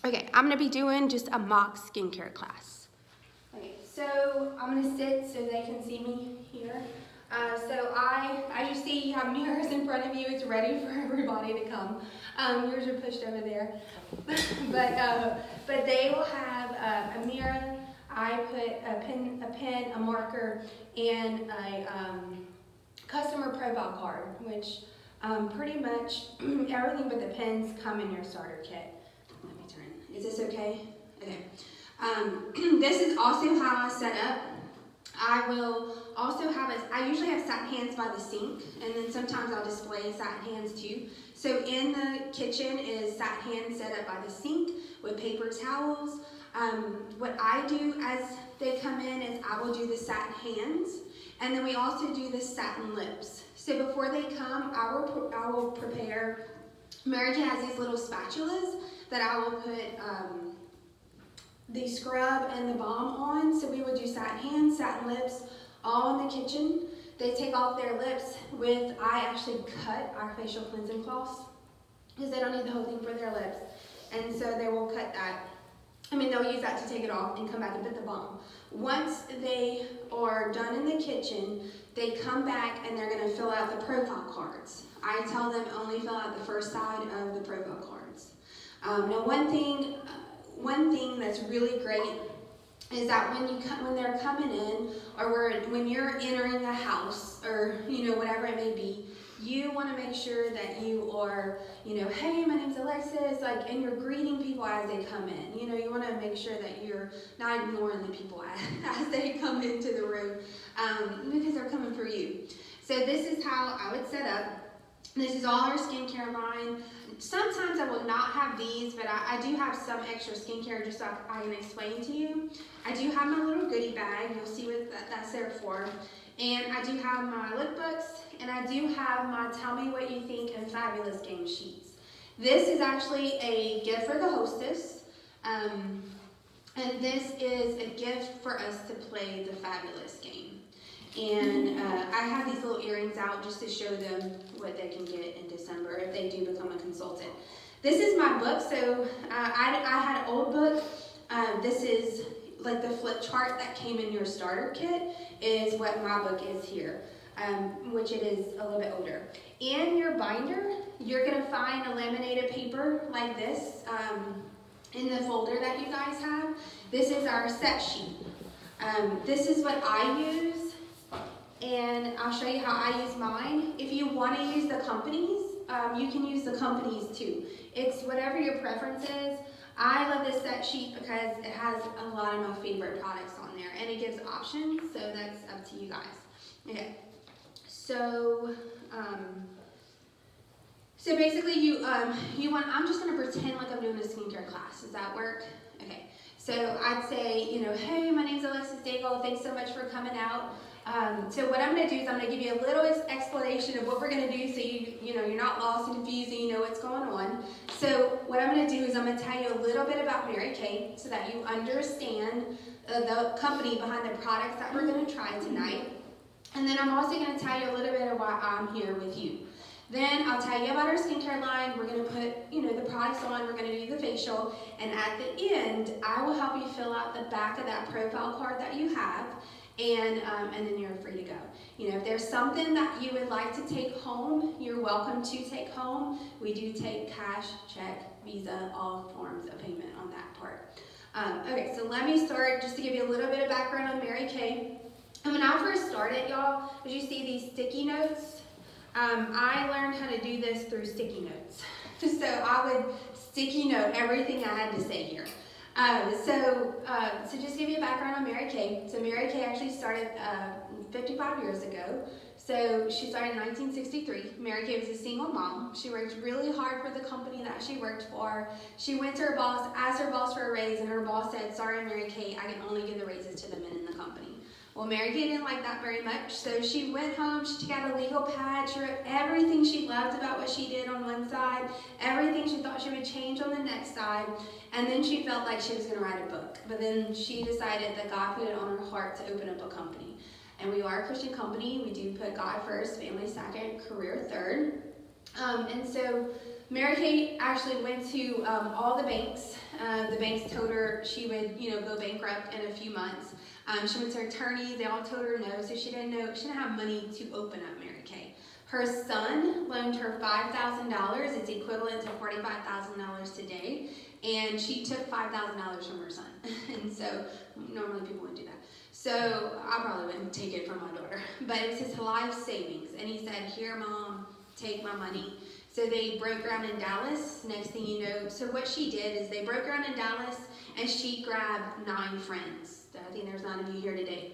Okay, I'm gonna be doing just a mock skincare class. Okay, so I'm gonna sit so they can see me here. As you see, you have mirrors in front of you. It's ready for everybody to come. Yours are pushed over there. but they will have a mirror. I put a pen, a marker, and a customer profile card, which pretty much everything but the pens come in your starter kit. Let me turn. Is this okay? Okay. This is also how I set up. I will also I usually have satin hands by the sink, and then sometimes I'll display satin hands too. So in the kitchen is satin hands set up by the sink with paper towels. What I do as they come in is I will do the satin hands, and then we also do the satin lips. So before they come, I will prepare. Mary Kay has these little spatulas that I will put the scrub and the balm on. So we would do satin hands, satin lips, all in the kitchen. They take off their lips I actually cut our facial cleansing cloths because they don't need the whole thing for their lips. And so they will cut that. They'll use that to take it off and come back and put the balm. Once they are done in the kitchen, they come back and they're gonna fill out the profile cards. I tell them only fill out the first side of the profile cards. Now one thing that's really great is that when they're coming in, or when you're entering a house, or whatever it may be, you want to make sure that you are, hey, my name's Alexis, and you're greeting people as they come in. You want to make sure that you're not ignoring the people as they come into the room, because they're coming for you. So this is how I would set up. This is all our skincare line. Sometimes I will not have these, but I do have some extra skincare just so I can explain to you. I do have my little goodie bag. You'll see what that's there for. And I do have my lookbooks, and I do have my Tell Me What You Think and Fabulous game sheets. This is actually a gift for the hostess, and this is a gift for us to play the Fabulous game. And I have these little earrings out just to show them what they can get in December if they do become a consultant. This is my book. So I had an old book. This is like the flip chart that came in your starter kit is what my book is here, which it is a little bit older. In your binder, you're going to find a laminated paper like this in the folder that you guys have. This is our set sheet. This is what I use. And I'll show you how I use mine. If you want to use the companies, you can use the companies too. It's whatever your preference is. I love this set sheet because it has a lot of my favorite products on there, and it gives options, so that's up to you guys. Okay, so basically I'm just going to pretend like I'm doing a skincare class. Does that work? Okay, so I'd say, hey, my name's Alexis Daigle. Thanks so much for coming out. So what I'm going to do is I'm going to give you a little explanation of what we're going to do so you're not lost and confused and you know what's going on. So what I'm going to do is I'm going to tell you a little bit about Mary Kay so that you understand the company behind the products that we're going to try tonight. And then I'm also going to tell you a little bit of why I'm here with you. Then I'll tell you about our skincare line. We're going to put the products on. We're going to do the facial. And at the end, I will help you fill out the back of that profile card that you have. And then you're free to go. If there's something that you would like to take home, you're welcome to take home. We do take cash, check, Visa, all forms of payment on that part. Okay, so let me start just to give you a little bit of background on Mary Kay. And when I first started, y'all, did you see these sticky notes? I learned how to do this through sticky notes. So I would sticky note everything I had to say here. So just to give you a background on Mary Kay. So Mary Kay actually started 55 years ago. So she started in 1963. Mary Kay was a single mom. She worked really hard for the company that she worked for. She went to her boss, asked her boss for a raise, and her boss said, sorry, Mary Kay, I can only give the raises to the men in the company. Well, Mary Kay didn't like that very much, so she went home, she took out a legal pad, she wrote everything she loved about what she did on one side, everything she thought she would change on the next side, and then she felt like she was going to write a book. But then she decided that God put it on her heart to open up a company. And we are a Christian company. We do put God first, family second, career third. And so Mary Kate actually went to all the banks. The banks told her she would, go bankrupt in a few months. She went to her attorney. They all told her no, so she didn't have money to open up Mary Kay. Her son loaned her $5,000. It's equivalent to $45,000 today. And she took $5,000 from her son. And so normally people wouldn't do that. So I probably wouldn't take it from my daughter. But it was his life savings. And he said, here, Mom, take my money. So they broke ground in Dallas. Next thing you know, so what she did is they broke ground in Dallas, and she grabbed 9 friends. I think there's 9 of you here today.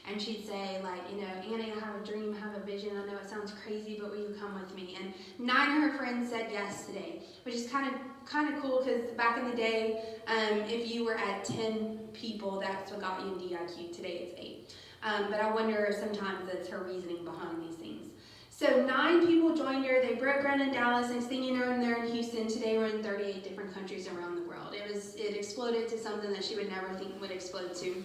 And she'd say, Annie, I have a dream, I have a vision. I know it sounds crazy, but will you come with me? And 9 of her friends said yes today, which is kind of cool, because back in the day, if you were at 10 people, that's what got you in DIQ. Today it's 8. But I wonder if sometimes that's her reasoning behind these things. So 9 people joined her. They broke ground in Dallas. Next thing you know, they're in Houston. Today we're in 38 different countries around the world. It exploded to something that she would never think would explode to.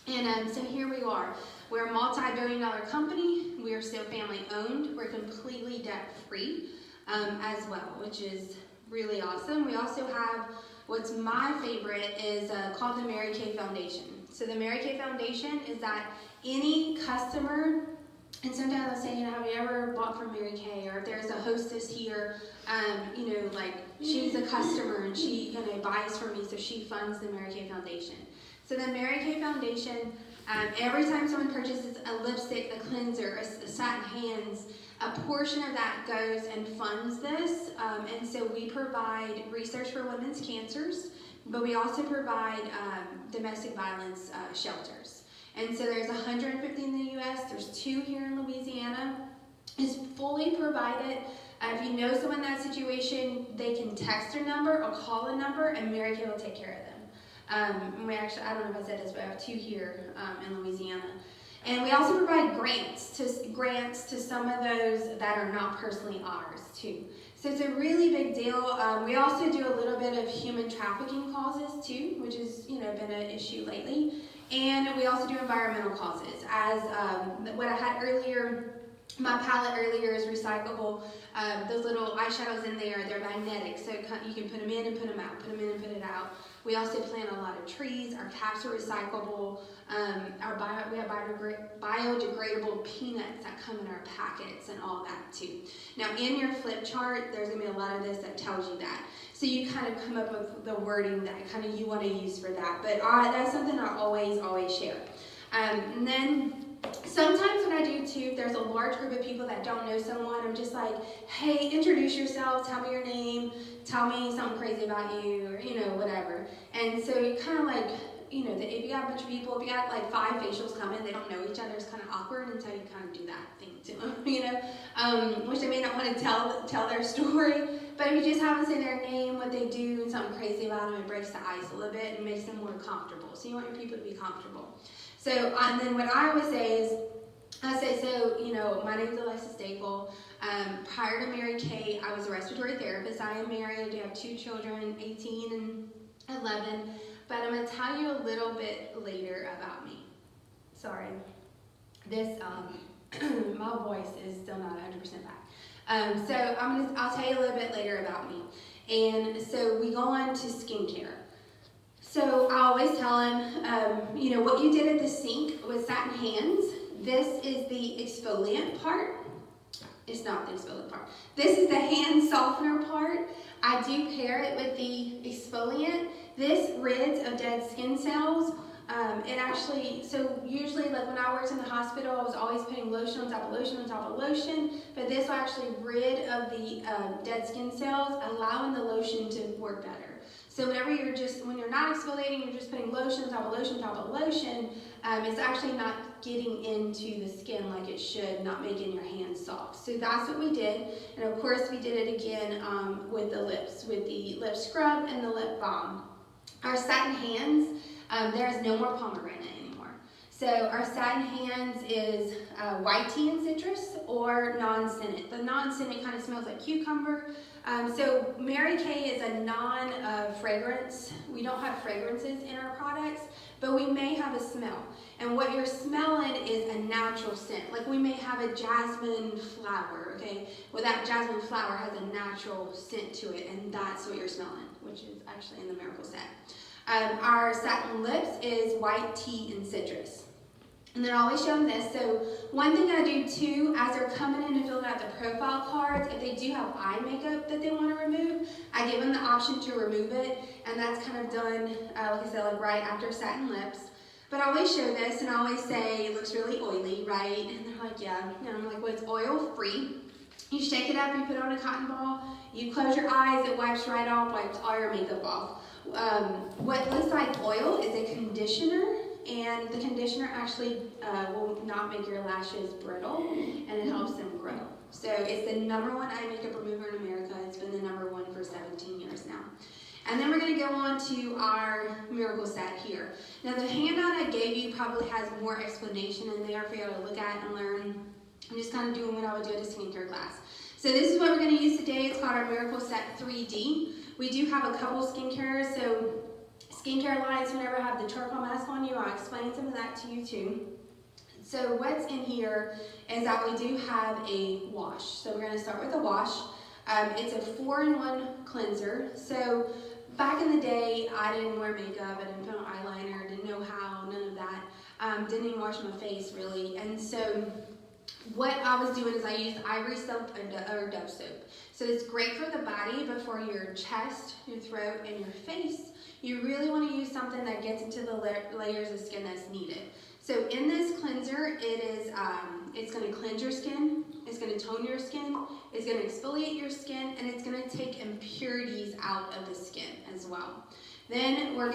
And so here we are. We're a multi-billion-dollar company. We are still family-owned. We're completely debt-free as well, which is really awesome. We also have what's my favorite is called the Mary Kay Foundation. So the Mary Kay Foundation is that any customer, and sometimes I'll say, have you ever bought from Mary Kay? Or if there's a hostess here, she's a customer and she buys from me, so she funds the Mary Kay Foundation. So the Mary Kay Foundation, every time someone purchases a lipstick, a cleanser, a satin hands, a portion of that goes and funds this. And so we provide research for women's cancers, but we also provide domestic violence shelters. And so there's 150 in the U.S., there's 2 here in Louisiana. It's fully provided. If you know someone in that situation, they can text a number or call a number, and Mary Kay will take care of them. We actually, I don't know if I said this, but I have 2 here in Louisiana. And we also provide grants to some of those that are not personally ours too. So it's a really big deal. We also do a little bit of human trafficking causes too, which has been an issue lately. And we also do environmental causes. As what I had earlier, my palette earlier is recyclable. Those little eyeshadows in there, they're magnetic, so you can put them in and put them out, put them in and put it out. We also plant a lot of trees. Our caps are recyclable. We have biodegradable peanuts that come in our packets and all that too. Now in your flip chart, there's going to be a lot of this that tells you that. So you kind of come up with the wording that kind of you want to use for that. But that's something I always share. And then sometimes when I do too, if there's a large group of people that don't know someone, I'm just like, hey, introduce yourself, tell me your name, tell me something crazy about you, or whatever. And so you kind of if you got a bunch of people, if you got 5 facials coming, they don't know each other, it's kind of awkward until you kind of do that thing to them, which they may not want to tell their story. But if you just have them say their name, what they do, and something crazy about them, it breaks the ice a little bit and makes them more comfortable. So you want your people to be comfortable. So, and then what I always say is, my name is Alexa Staple. Prior to Mary Kay, I was a respiratory therapist. I am married. I have 2 children, 18 and 11. But I'm going to tell you a little bit later about me. Sorry. My voice is still not 100% back. So I'll tell you a little bit later about me. And so we go on to skincare. So I always tell them, what you did at the sink with satin hands, this is the exfoliant part. It's not the exfoliant part. This is the hand softener part. I do pair it with the exfoliant. This rids of dead skin cells. So usually when I worked in the hospital, I was always putting lotion on top of lotion on top of lotion, but this will actually rid of the dead skin cells, allowing the lotion to work better. So when you're not exfoliating, you're just putting lotion on top of lotion on top of lotion, it's actually not getting into the skin like it should, not making your hands soft. So that's what we did. And of course we did it again with the lips, with the lip scrub and the lip balm. Our satin hands, there is no more pomegranate anymore. So our satin hands is white tea and citrus or non-scented. The non-scented kind of smells like cucumber. So Mary Kay is a non-fragrance. We don't have fragrances in our products, but we may have a smell. And what you're smelling is a natural scent. Like we may have a jasmine flower, okay? Well, that jasmine flower has a natural scent to it, and that's what you're smelling, which is actually in the Miracle Set. Our satin lips is white tea and citrus. And then I always show them this. So one thing I do too, as they're coming in and filling out the profile cards, if they do have eye makeup that they want to remove, I give them the option to remove it. And that's kind of done, like I said, like right after satin lips. But I always show this and I always say, it looks really oily, right? And they're like, yeah. And I'm like, well, it's oil free. You shake it up, you put it on a cotton ball, you close your eyes, it wipes right off, wipes all your makeup off. What looks like oil is a conditioner. And the conditioner actually will not make your lashes brittle, and it helps them grow. So it's the #1 eye makeup remover in America. It's been the #1 for 17 years now. And then we're going to go on to our Miracle Set here. Now the handout I gave you probably has more explanation in there for you to look at and learn. I'm just kind of doing what I would do at a skincare class. So this is what we're going to use today. It's called our Miracle Set 3D. We do have a couple skincare, so skincare lines, whenever I have the charcoal mask on you, I'll explain some of that to you too. So what's in here is that we do have a wash. So we're going to start with a wash. It's a 4-in-1 cleanser. So back in the day, I didn't wear makeup, I didn't put on eyeliner, didn't know how, none of that. Didn't even wash my face really. And so what I was doing is I used ivory soap or Dove soap. So it's great for the body, but for your chest, your throat, and your face, you really want to use something that gets into the layers of skin that's needed. So in this cleanser, it's going to cleanse your skin, it's going to tone your skin, it's going to exfoliate your skin, and it's going to take impurities out of the skin as well. Then we're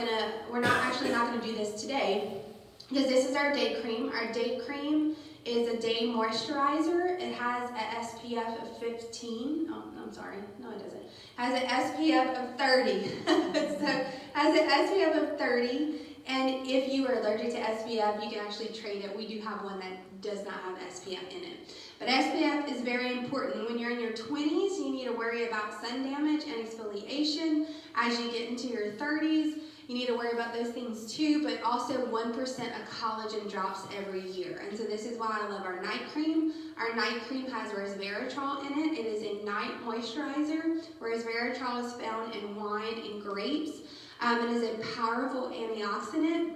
not going to do this today because this is our day cream. Our day cream is a day moisturizer. It has an SPF of 15. Oh, I'm sorry. No, it doesn't. It has an SPF of 30. So it has an SPF of 30. And if you are allergic to SPF, you can actually trade it. We do have one that does not have SPF in it. But SPF is very important. When you're in your 20s, you need to worry about sun damage and exfoliation. As you get into your 30s, you need to worry about those things too, but also 1% of collagen drops every year. And so this is why I love our night cream. Our night cream has resveratrol in it. It is a night moisturizer, where resveratrol is found in wine and grapes. It is a powerful antioxidant,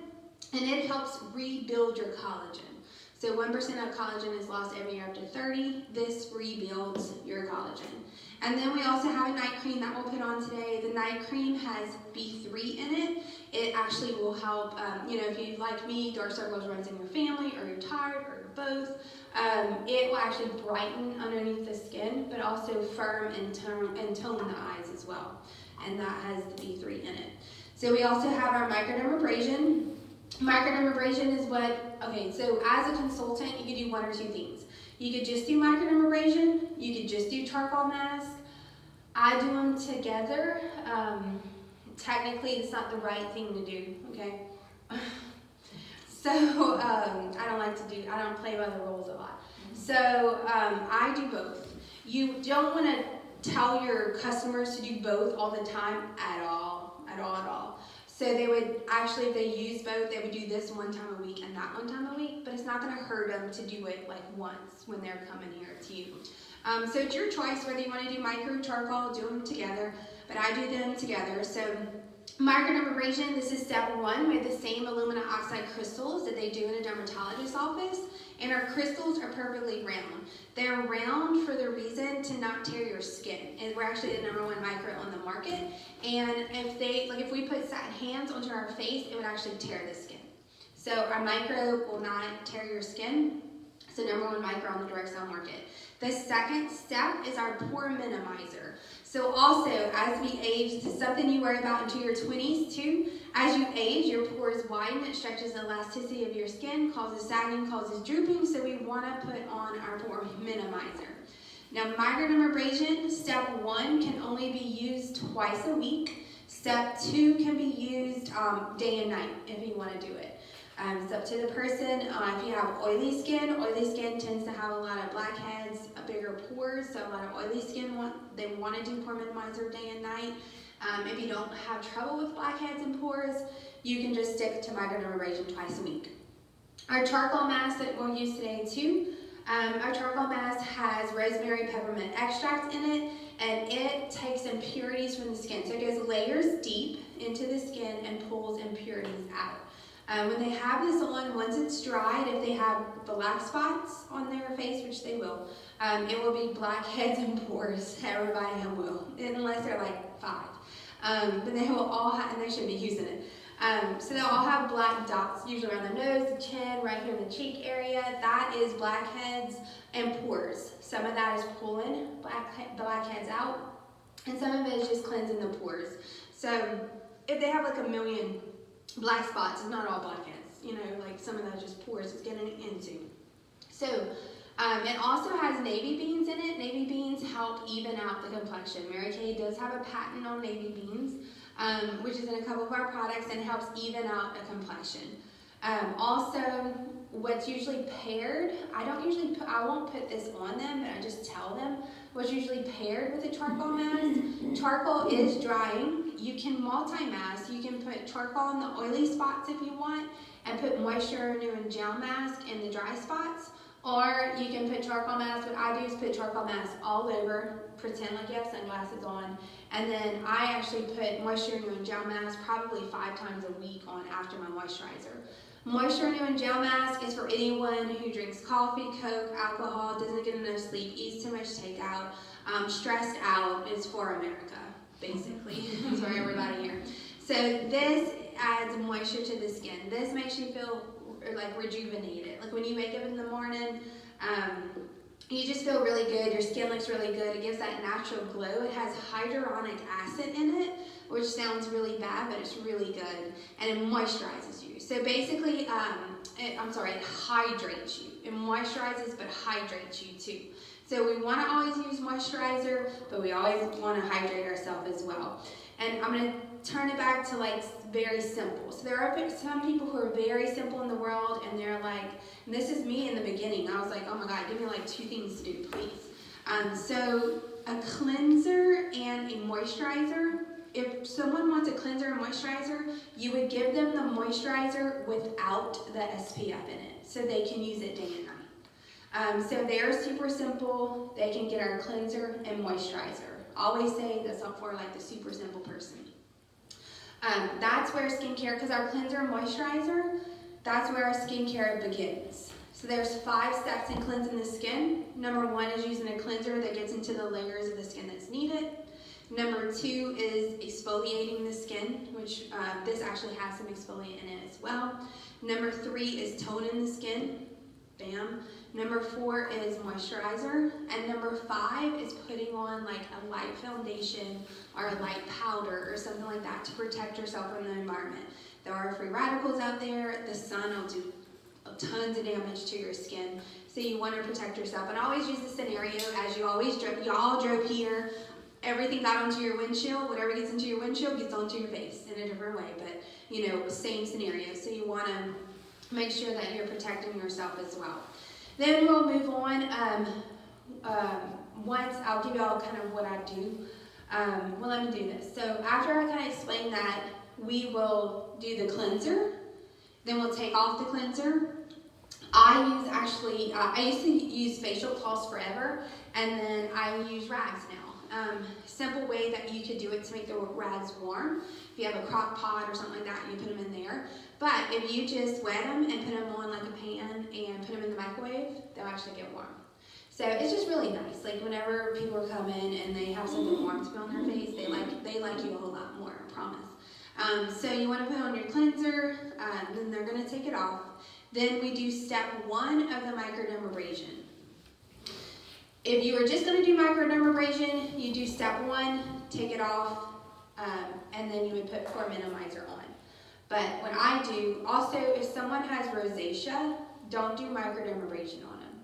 and it helps rebuild your collagen. So 1% of collagen is lost every year after 30. This rebuilds your collagen. And then we also have a night cream that we'll put on today. The night cream has B3 in it. It actually will help, if you, like me, dark circles runs in your family, or you're tired, or you're both. It will actually brighten underneath the skin, but also firm and tone the eyes as well. And that has the B3 in it. So we also have our microdermabrasion. Microdermabrasion is so as a consultant, you could do one or two things. You could just do microdermabrasion, you could just do charcoal mask. I do them together. Technically, it's not the right thing to do, okay? So I don't play by the rules a lot. So I do both. You don't want to tell your customers to do both all the time at all. So they would actually, if they use both, they would do this one time a week and that one time a week, but it's not going to hurt them to do it like once when they're coming here to you. So it's your choice whether you want to do micro, charcoal, do them together, but I do them together. So microdermabrasion, this is step 1. We have the same aluminum oxide crystals that they do in a dermatologist's office, and our crystals are perfectly round. They're round for the reason to not tear your skin, and we're actually the #1 micro on the market. And if we put satin hands onto our face, it would actually tear the skin. So our micro will not tear your skin. It's the #1 micro on the direct sale market. The second step is our pore minimizer. So also, as we age, this is something you worry about into your 20s too. As you age, your pores widen, it stretches the elasticity of your skin, causes sagging, causes drooping, so we want to put on our pore minimizer. Now, microdermabrasion, step 1 can only be used twice a week. Step 2 can be used day and night if you want to do it. It's up to the person. If you have oily skin tends to have a lot of blackheads, bigger pores, so a lot of oily skin, they want to do pore minimizer day and night. If you don't have trouble with blackheads and pores, you can just stick to microdermabrasion twice a week. Our charcoal mask that we'll use today too, our charcoal mask has rosemary peppermint extract in it, and it takes impurities from the skin. So it goes layers deep into the skin and pulls impurities out. When they have this on, once it's dried, if they have black spots on their face, which they will, it will be blackheads and pores. Everybody will, unless they're like 5. But they will all have, and they should be using it. So they'll all have black dots, usually around the nose, the chin, right here in the cheek area. That is blackheads and pores. Some of that is pulling blackheads out, and some of it is just cleansing the pores. So if they have like a million black spots, it's not all blackheads, like some of that just pores it's getting into. So it also has navy beans in it. Navy beans help even out the complexion. Mary Kay does have a patent on navy beans, which is in a couple of our products and helps even out a complexion. Also, what's usually paired, I won't put this on them, but I just tell them what's usually paired with a charcoal mask. Charcoal is drying. You can multi-mask. You can put charcoal in the oily spots if you want, and put moisture renewing gel mask in the dry spots. Or you can put charcoal mask. What I do is put charcoal mask all over, pretend like you have sunglasses on, and then I actually put moisture renewing gel mask probably 5 times a week on after my moisturizer. Moisture renewing gel mask is for anyone who drinks coffee, Coke, alcohol, doesn't get enough sleep, eats too much takeout, stressed out. It's for America, basically. It's for everybody here. So this adds moisture to the skin. This makes you feel like rejuvenated. Like when you wake up in the morning, you just feel really good. Your skin looks really good. It gives that natural glow. It has hyaluronic acid in it, which sounds really bad, but it's really good. And it moisturizes you. So basically, it hydrates you. It moisturizes, but hydrates you too. So we want to always use moisturizer, but we always want to hydrate ourselves as well. And I'm going to turn it back to like very simple. So there are some people who are very simple in the world, and they're like, and this is me in the beginning. I was like, oh my God, give me like 2 things to do, please. So a cleanser and a moisturizer. If someone wants a cleanser and moisturizer, you would give them the moisturizer without the SPF in it, so they can use it day and night. So they're super simple. They can get our cleanser and moisturizer. Always say that's up for like the super simple person. That's where skincare, because our cleanser and moisturizer, that's where our skincare begins. So there's 5 steps in cleansing the skin. Number 1 is using a cleanser that gets into the layers of the skin that's needed. Number 2 is exfoliating the skin, which this actually has some exfoliant in it as well. Number 3 is toning the skin. Bam. Number 4 is moisturizer. And number 5 is putting on like a light foundation or a light powder or something like that to protect yourself from the environment. There are free radicals out there. The sun will do tons of damage to your skin. So you want to protect yourself. And I always use the scenario as you always drove. Y'all drove here. Everything got onto your windshield. Whatever gets into your windshield gets onto your face in a different way. But, same scenario. So you want to make sure that you're protecting yourself as well. Then we'll move on. Once I'll give you all kind of what I do. Let me do this. So after I kind of explain that, we will do the cleanser. Then we'll take off the cleanser. I used to use facial cloths forever, and then I use rags now. Simple way that you could do it to make the rags warm. If you have a crock pot or something like that, you put them in there. But if you just wet them and put them on like a pan and put them in the microwave, they'll actually get warm. So it's just really nice. Like whenever people come in and they have something warm to put on their face, they like you a whole lot more, I promise. So you want to put on your cleanser, then they're going to take it off. Then we do step 1 of the microdermabrasion. If you were just going to do microdermabrasion, you do step 1, take it off, and then you would put pore minimizer on. But what I do, also if someone has rosacea, don't do microdermabrasion on them.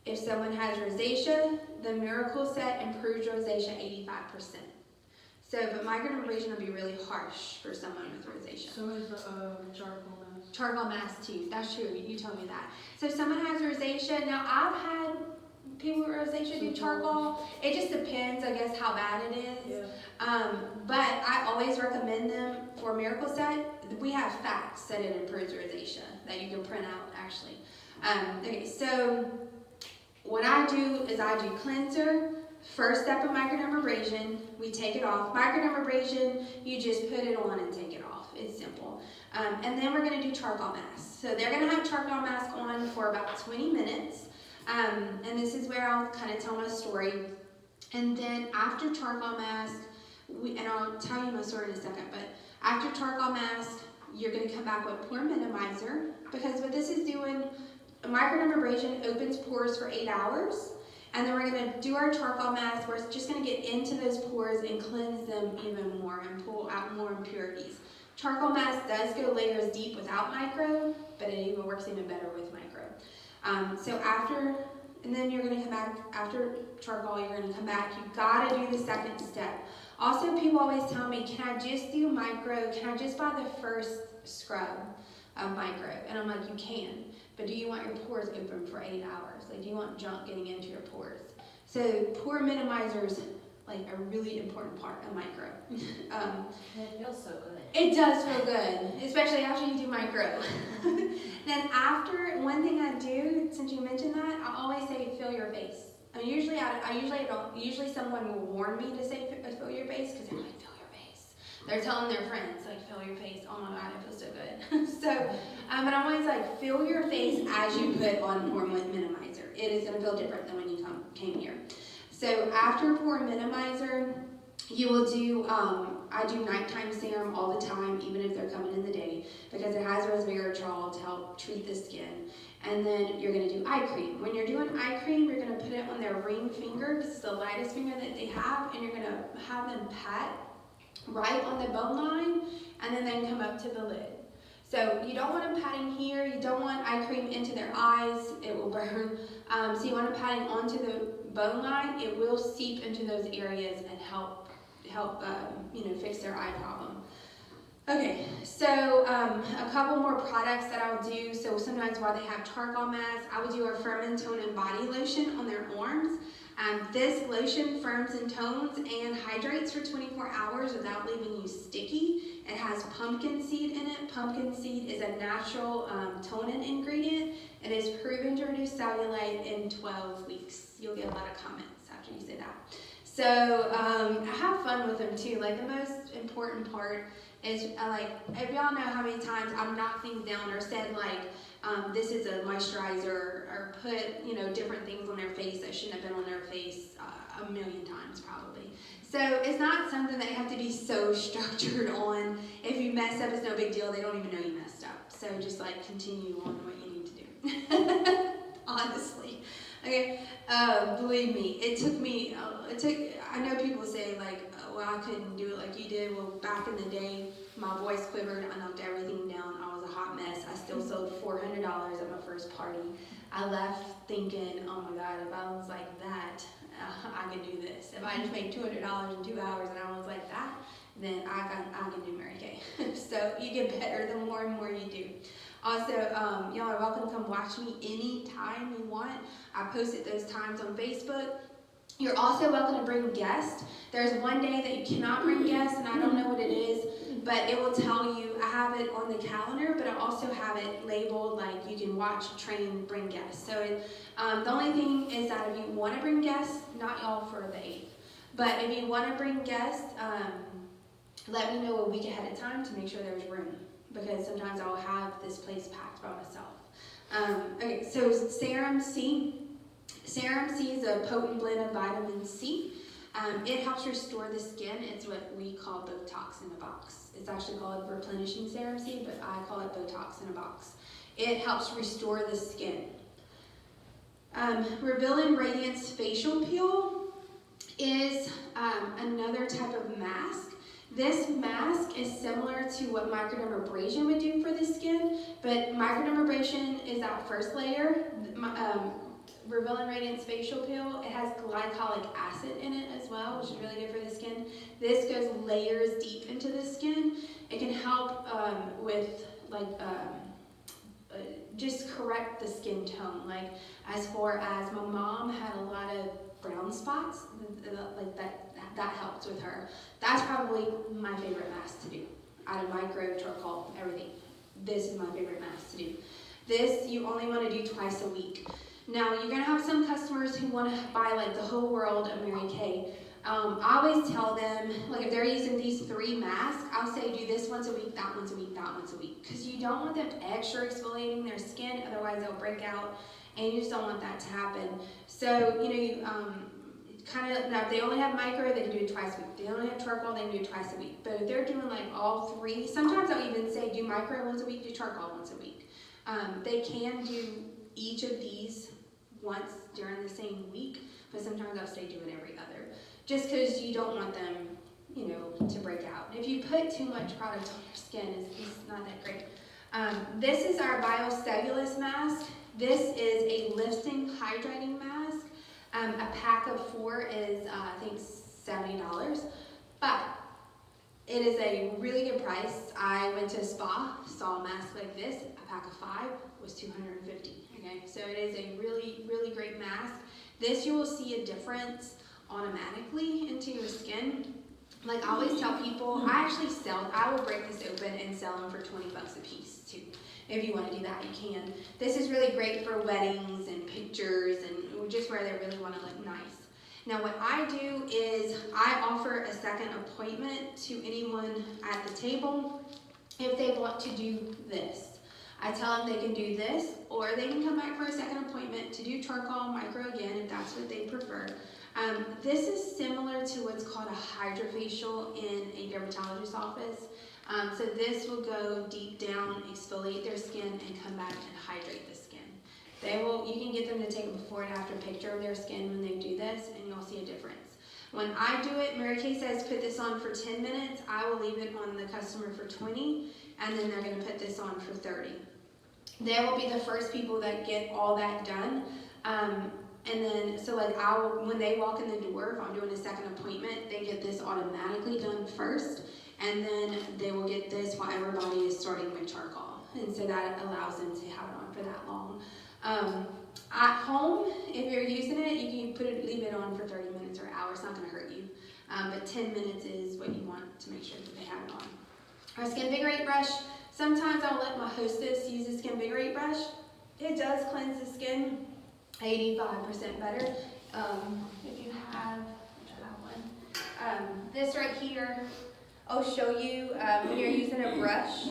If someone has rosacea, the Miracle Set improves rosacea 85%. But microdermabrasion will be really harsh for someone with rosacea. So is the charcoal mask? Charcoal mask too. That's true. You told me that. So if someone has rosacea, now I've had people with rosacea do charcoal. It just depends, I guess, how bad it is. Yeah. But I always recommend them for Miracle Set. We have facts that it improves rosacea that you can print out actually. Okay, so what I do is I do cleanser. First step of microdermabrasion, we take it off. Microdermabrasion, you just put it on and take it off. It's simple. And then we're going to do charcoal mask. So they're going to have charcoal mask on for about 20 minutes. And this is where I'll kind of tell my story. And then after charcoal mask, and I'll tell you my story in a second, but after charcoal mask, you're going to come back with pore minimizer, because what this is doing, microdermabrasion opens pores for 8 hours. And then we're going to do our charcoal mask where it's just going to get into those pores and cleanse them even more and pull out more impurities. Charcoal mask does go layers deep without micro, but it even works even better with micro. And then you're going to come back after charcoal, you're going to come back. You got to do the second step. Also, people always tell me, can I just do micro? Can I just buy the first scrub of micro? And I'm like, you can. But do you want your pores open for 8 hours? Like, do you want junk getting into your pores? So pore minimizers, like, a really important part of micro. It feels so good. It does feel good, especially after you do micro. Then after, one thing I do, since you mentioned that, I always say feel your face. I mean, usually someone will warn me to say feel your face, because they're like, feel your face. They're telling their friends, like, feel your face. Oh my God, it feels so good. But I'm always like, feel your face as you put on pore minimizer. It is going to feel different than when you came here. So after pore minimizer, you will do, I do nighttime serum all the time, even if they're coming in the day, because it has resveratrol to help treat the skin. And then you're going to do eye cream. When you're doing eye cream, you're going to put it on their ring finger, because it's the lightest finger that they have, and you're going to have them pat right on the bone line, and then come up to the lid. So you don't want them patting here. You don't want eye cream into their eyes. It will burn. So you want them patting onto the bone line. It will seep into those areas and help fix their eye problem. Okay, so a couple more products that I'll do. So sometimes while they have charcoal masks, I will do a firm and tone and body lotion on their arms. This lotion firms and tones and hydrates for 24 hours without leaving you sticky. It has pumpkin seed in it. Pumpkin seed is a natural toning ingredient. It is proven to reduce cellulite in 12 weeks. You'll get a lot of comments after you say that. So have fun with them too. Like, the most important part is, if y'all know how many times I've knocked things down or said, this is a moisturizer, or put, different things on their face that shouldn't have been on their face a million times probably. So it's not something that you have to be so structured on. If you mess up, it's no big deal. They don't even know you messed up. So just continue on what you need to do. Honestly. Okay, believe me, I know people say well, I couldn't do it like you did. Well, back in the day, my voice quivered, I knocked everything down, I was a hot mess. I still sold $400 at my first party. I left thinking, oh my God, if I was like that, I could do this. If I just made $200 in 2 hours and I was like that, then I can do Mary Kay. So you get better the more and more you do. Also, y'all are welcome to come watch me anytime you want. I post at those times on Facebook. You're also welcome to bring guests. There's one day that you cannot bring guests, and I don't know what it is, but it will tell you. I have it on the calendar, but I also have it labeled you can watch, train, bring guests. So the only thing is that if you want to bring guests, not y'all for the 8th, but if you want to bring guests, let me know a week ahead of time to make sure there's room, because sometimes I'll have this place packed by myself. Okay, so Serum C. Serum C is a potent blend of vitamin C. It helps restore the skin. It's what we call Botox in a box. It's actually called Replenishing Serum C, but I call it Botox in a box. It helps restore the skin. Revealing Radiance Facial Peel is another type of mask. This mask is similar to what microdermabrasion would do for the skin, but microdermabrasion is that first layer. Revealing Radiance Facial Peel. It has glycolic acid in it as well, which is really good for the skin. This goes layers deep into the skin. It can help with just correct the skin tone. Like as far as my mom had a lot of brown spots, like that helps with her. That's probably my favorite mask to do. Out of micro, charcoal, everything. This is my favorite mask to do. This you only want to do twice a week. Now you're gonna have some customers who want to buy like the whole world of Mary Kay. I always tell them, like if they're using these 3 masks, I'll say do this once a week, that once a week, that once a week. Because you don't want them extra exfoliating their skin, otherwise they'll break out, and you just don't want that to happen. So, you kind of, now if they only have micro, they can do it twice a week. If they only have charcoal, they can do it twice a week. But if they're doing like all 3, sometimes I'll even say do micro once a week, do charcoal once a week. They can do each of these once during the same week, but sometimes I'll say do it every other. Just because you don't want them, to break out. If you put too much product on your skin, it's not that great. This is our Biocellulose mask. This is a lifting, hydrating mask. A pack of 4 is, I think, $70, but it is a really good price. I went to a spa, saw a mask like this. A pack of 5 was $250. Okay, so it is a really, really great mask. This you will see a difference automatically into your skin. Like I always tell people, I will break this open and sell them for 20 bucks a piece too. If you want to do that, you can. This is really great for weddings and pictures and just where they really want to look nice. Now what I do is I offer a second appointment to anyone at the table if they want to do this. I tell them they can do this, or they can come back for a second appointment to do charcoal micro again if that's what they prefer. This is similar to what's called a hydrofacial in a dermatologist's office. So this will go deep down, exfoliate their skin, and come back and hydrate the skin. You can get them to take a before and after picture of their skin when they do this, and you'll see a difference. When I do it, Mary Kay says put this on for 10 minutes. I will leave it on the customer for 20, and then they're going to put this on for 30. They will be the first people that get all that done. And then, so like when they walk in the door, if I'm doing a second appointment, they get this automatically done first, and then they will get this while everybody is starting with charcoal. And so that allows them to have it on for that long. At home, if you're using it, you can leave it on for 30 minutes or an hour. It's not going to hurt you. But 10 minutes is what you want to make sure that they have it on. Our Skin Vigorate brush, sometimes I'll let my hostess use the Skin Vigorate brush. It does cleanse the skin 85% better. If you have one. This right here, I'll show you when you're using a brush.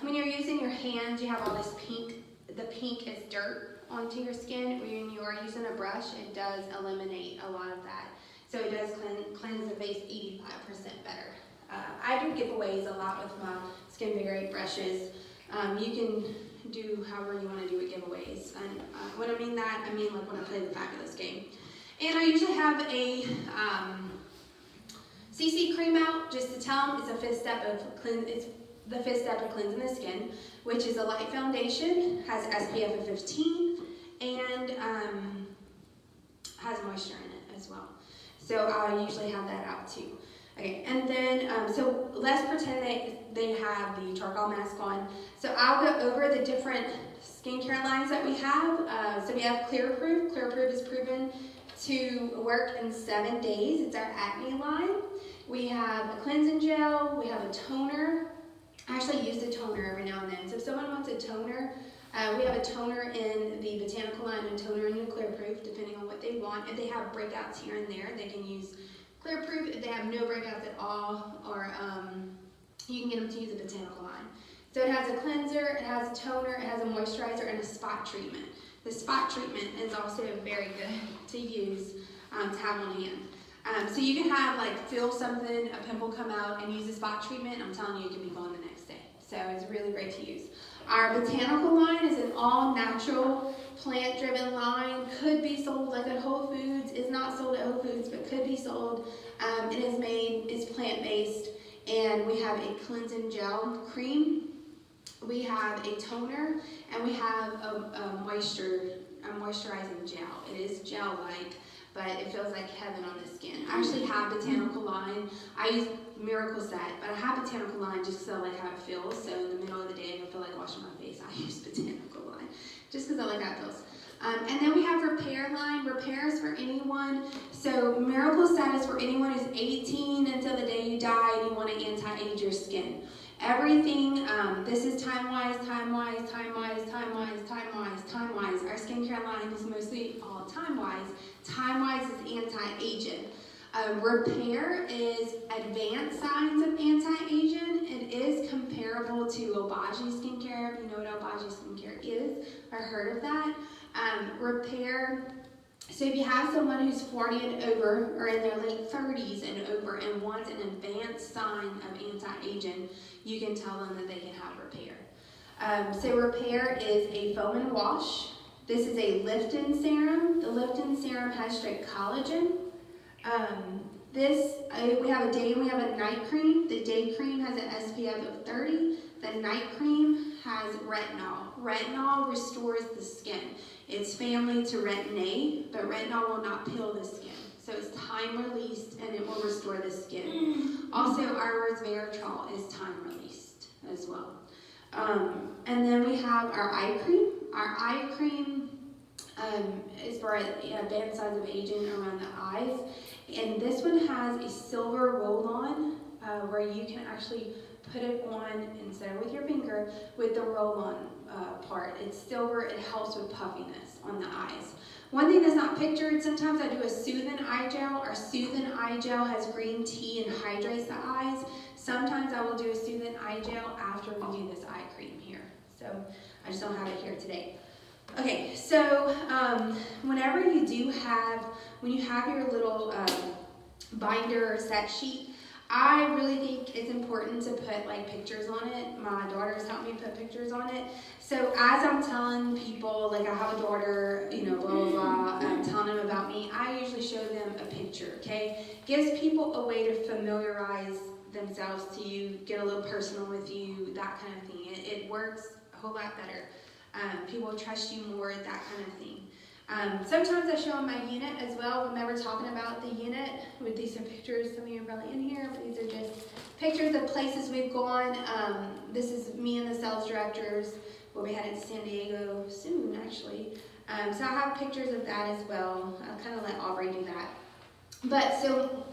When you're using your hands, you have all this pink. The pink is dirt onto your skin. When you are using a brush, it does eliminate a lot of that. So it does cleanse the face 85% better. I do giveaways a lot with my Skin Vigorate brushes. You can do however you want to do with giveaways. And when I mean that, I mean like when I play the Fabulous game. And I usually have a CC cream out just to tell them it's the fifth step of cleansing the skin, which is a light foundation, has SPF of 15, and has moisture in it as well. So I usually have that out too. Okay, and then, so let's pretend they have the charcoal mask on. So I'll go over the different skincare lines that we have. So we have Clear Proof. Clear Proof is proven to work in 7 days. It's our acne line. We have a cleansing gel. We have a toner. I actually use the toner every now and then. So if someone wants a toner, we have a toner in the botanical line and a toner in the Clear Proof, depending on what they want. If they have breakouts here and there, they can use Clear Proof. If they have no breakouts at all, or you can get them to use a botanical line. So it has a cleanser, it has a toner, it has a moisturizer, and a spot treatment. The spot treatment is also very good to use to have on hand. So you can have feel something, a pimple come out, and use a spot treatment. I'm telling you, it can be gone the next day. So it's really great to use. Our botanical line is an all-natural, plant-driven line. Could be sold at Whole Foods. Is not sold at Whole Foods, but could be sold. It's plant-based, and we have a cleansing gel cream. we have a toner, and we have a moisturizing gel. It is gel-like, but it feels like heaven on the skin. I actually have botanical line. I use Miracle Set, but I have botanical line just because I like how it feels. So in the middle of the day, if I feel like washing my face, I use botanical line just because I like how it feels. And then we have Repair line. Repair is for anyone. So Miracle Set is for anyone who's 18 until the day you die and you want to anti-age your skin. Everything, this is time-wise, time-wise, time-wise, time-wise, time-wise, time-wise. Our skincare line is mostly all time-wise. Time-wise is anti-aging. Repair is advanced signs of anti-aging. It is comparable to Obagi skincare, if you know what Obagi skincare is or heard of that. Repair, so if you have someone who's 40 and over or in their late 30s and over and wants an advanced sign of anti-aging, you can tell them that they can have Repair. So Repair is a foam and wash. This is a lift-in serum. The lift-in serum has straight collagen. We have a day and we have a night cream. The day cream has an SPF of 30. The night cream has retinol. Retinol restores the skin. It's family to retin-A, but retinol will not peel the skin. So it's time released and it will restore the skin. Also, our resveratrol is time released as well. And then we have our eye cream. Our eye cream is for advanced signs of aging around the eyes. And this one has a silver roll-on where you can actually put it on instead of with your finger with the roll-on part. It's silver. It helps with puffiness on the eyes. One thing that's not pictured, sometimes I do a soothing eye gel. Our soothing eye gel has green tea and hydrates the eyes. Sometimes I will do a soothing eye gel after we do this eye cream here. So I just don't have it here today. Okay, so when you have your little binder or set sheet, I really think it's important to put like pictures on it. My daughter's helped me put pictures on it. So as I'm telling people, like I have a daughter, blah, blah, blah, I'm telling them about me, I usually show them a picture, okay? Gives people a way to familiarize themselves to you, get a little personal with you, that kind of thing. It works a whole lot better. People trust you more, that kind of thing. Sometimes I show them my unit as well. Remember talking about the unit with these are pictures. Some of you are probably in here, but these are just pictures of places we've gone. This is me and the sales directors. We'll be headed to San Diego soon, actually. So I have pictures of that as well. I'll kind of let Aubrey do that. But so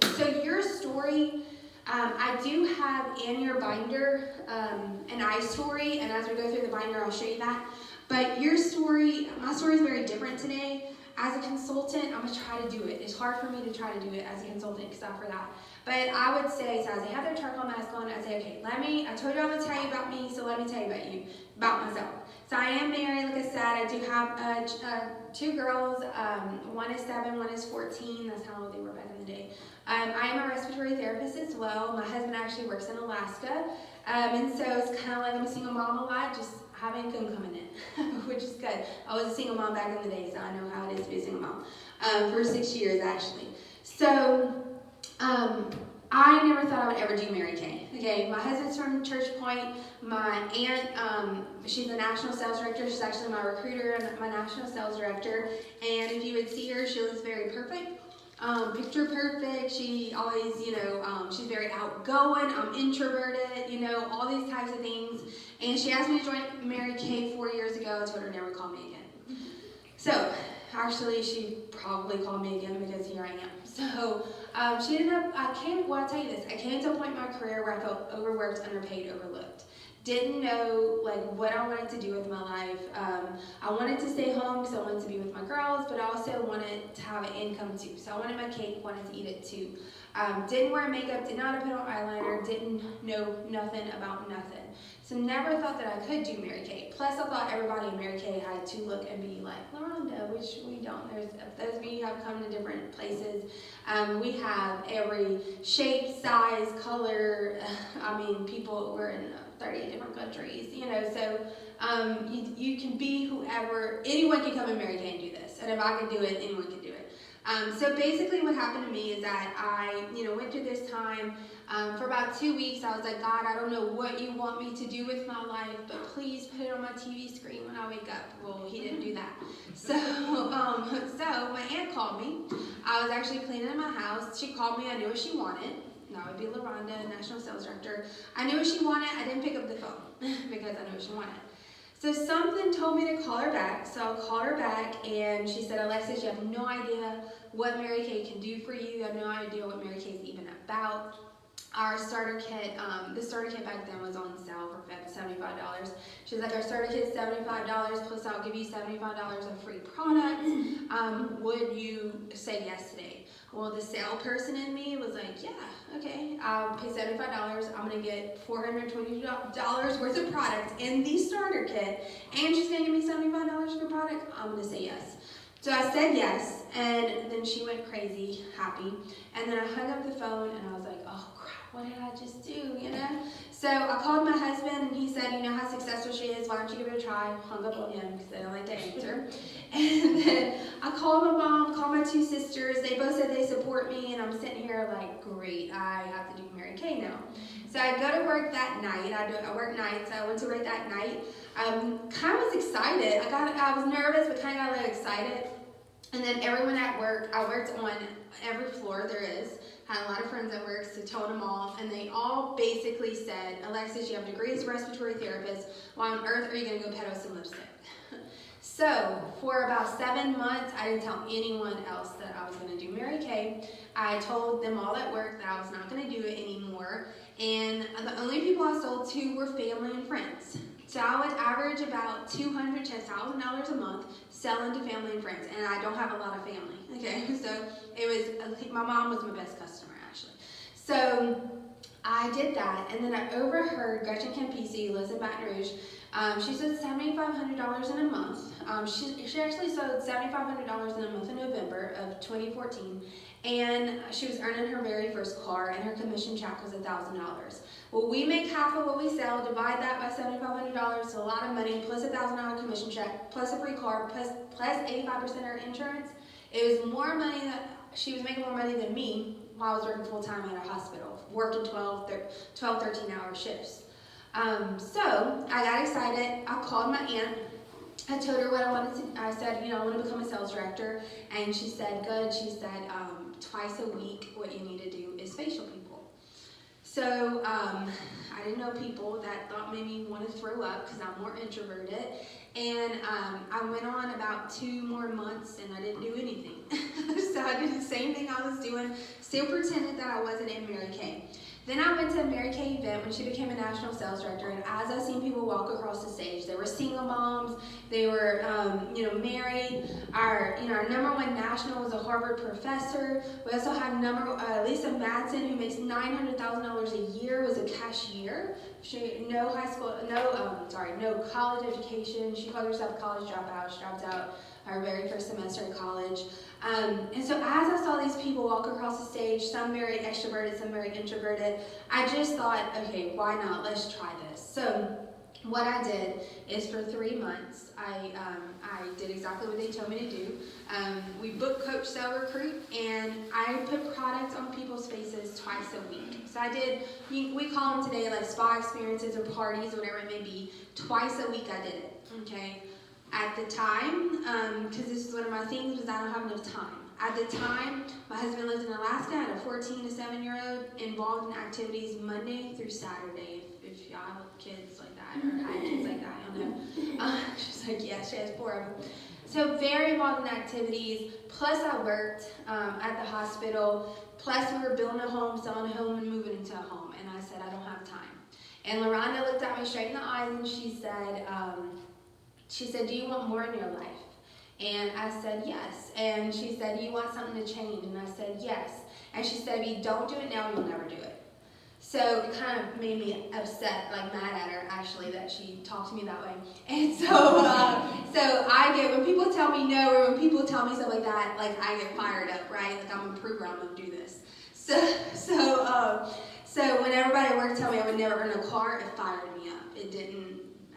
your story, I do have in your binder an istory, and as we go through the binder, I'll show you that. But your story, my story is very different today. As a consultant, I'm going to try to do it. It's hard for me to try to do it as a consultant because I forgot. But I would say, so as they have their charcoal mask on, I'd say, okay, I told you I'm going to tell you about me, so let me tell you about myself. So I am married, like I said. I do have 2 girls. One is 7, one is 14. That's how old they were back in the day. I am a respiratory therapist as well. My husband actually works in Alaska. And so it's kind of like I'm a single mom a lot, just have income coming in, which is good. I was a single mom back in the day, so I know how it is to be a single mom, for 6 years actually. So I never thought I would ever do Mary Kay. Okay, my husband's from Church Point. My aunt, she's a national sales director. She's actually my recruiter and my national sales director. And if you would see her, she looks very perfect. Picture perfect. She always, she's very outgoing. I'm introverted, all these types of things. And she asked me to join Mary Kay 4 years ago. I told her never call me again. So actually, she probably called me again because here I am. So she ended up. I'll tell you this. I came to a point in my career where I felt overworked, underpaid, overlooked. Didn't know what I wanted to do with my life. I wanted to stay home because I wanted to be with my girls, but I also wanted to have an income too. So I wanted my cake, wanted to eat it too. Didn't wear makeup, did not put on eyeliner, didn't know nothing about nothing. So never thought that I could do Mary Kay. Plus I thought everybody in Mary Kay had to look and be like LaRonda, which we don't. Those of you who have come to different places, we have every shape, size, color. People were in 30 different countries, so you can be whoever. Anyone can come in Mary Kay and do this, and if I can do it, anyone can do it. So basically what happened to me is that I, went through this time. For about 2 weeks, I was like, God, I don't know what you want me to do with my life, but please put it on my TV screen when I wake up. Well, he didn't do that. So my aunt called me. I was actually cleaning in my house. She called me. I knew what she wanted. That would be LaRonda, National Sales Director. I knew what she wanted. I didn't pick up the phone because I knew what she wanted. So something told me to call her back. So I called her back, and she said, Alexis, you have no idea what Mary Kay can do for you. You have no idea what Mary Kay is even about. Our starter kit, the starter kit back then was on sale for $75. She's like, our starter kit is $75, plus I'll give you $75 of free products. Would you say yes today? Well, the salesperson in me was like, yeah, okay, I'll pay $75. I'm going to get $420 worth of products in the starter kit, and she's going to give me $75 for product. I'm going to say yes. So I said yes, and then she went crazy, happy, and then I hung up the phone, and I was like, oh crap, what did I just do, So I called my husband, and he said, you know how successful she is, why don't you give it a try? Hung up on him, because I don't like to answer. And then I called my mom, called my two sisters, they both said they support me, and I'm sitting here like, great, I have to do Mary Kay now. So I go to work that night, I work nights, so I went to work that night. Kind of was excited, I was nervous, but kind of got a little excited. And then everyone at work, I worked on every floor there is, had a lot of friends at work, so told them all, and they all basically said, Alexis, you have a degree as a respiratory therapist, why on earth are you going to go pedo some lipstick? So for about 7 months, I didn't tell anyone else that I was going to do Mary Kay. I told them all at work that I was not going to do it anymore, and the only people I sold to were family and friends. So I would average about $200 to $1,000 a month selling to family and friends, and I don't have a lot of family, okay? So my mom was my best customer, actually. So I did that, and then I overheard Gretchen Campisi, who lives in Baton Rouge. She said $7,500 in a month. She actually sold $7,500 in a month in November of 2014, and she was earning her very first car, and her commission check was $1,000. Well, we make half of what we sell, divide that by $7,500, so a lot of money, plus $1,000 commission check, plus a free car, plus 85% of her insurance. It was more money that she was making more money than me while I was working full time at a hospital, working 12, 13-hour shifts. So I got excited. I called my aunt. I told her what I wanted to. I said, I want to become a sales director, and she said, good. She said, twice a week, what you need to do is facial people. So I didn't know people that thought made me want to throw up because I'm more introverted. And I went on about 2 more months and I didn't do anything. So I did the same thing I was doing, still pretended that I wasn't in Mary Kay. Then I went to a Mary Kay event when she became a national sales director, and as I seen people walk across the stage, they were single moms, they were, married. Our number one national was a Harvard professor. We also had Lisa Madsen, who makes $900,000 a year, was a cashier. She no college education. She called herself a college dropout. She dropped out her very first semester in college. And so as I saw these people walk across the stage, some very extroverted, some very introverted, I just thought, okay, why not? Let's try this. So what I did is for 3 months, I did exactly what they told me to do. We book, coach, sell, recruit, and I put products on people's faces twice a week. So I did, we call them today like spa experiences or parties, or whatever it may be. Twice a week I did it, okay? At the time, because this is one of my things, was I don't have enough time. At the time, my husband lived in Alaska. I had a 14 to 7-year-old involved in activities Monday through Saturday. If y'all have kids like that or had kids like that, I don't know. She's like, yeah, she has 4 of them. So very involved in activities. Plus I worked at the hospital. Plus we were building a home, selling a home, and moving into a home. And I said, I don't have time. And LaRonda looked at me straight in the eyes and she said, do you want more in your life? And I said, yes. And she said, do you want something to change? And I said, yes. And she said, if you don't do it now, you'll never do it. So it kind of made me upset, like mad at her, actually, that she talked to me that way. And so when people tell me no, or when people tell me stuff like that, like I get fired up, right? Like I'm a prover, I'm going to do this. So when everybody at work told me I would never earn a car, it fired me up.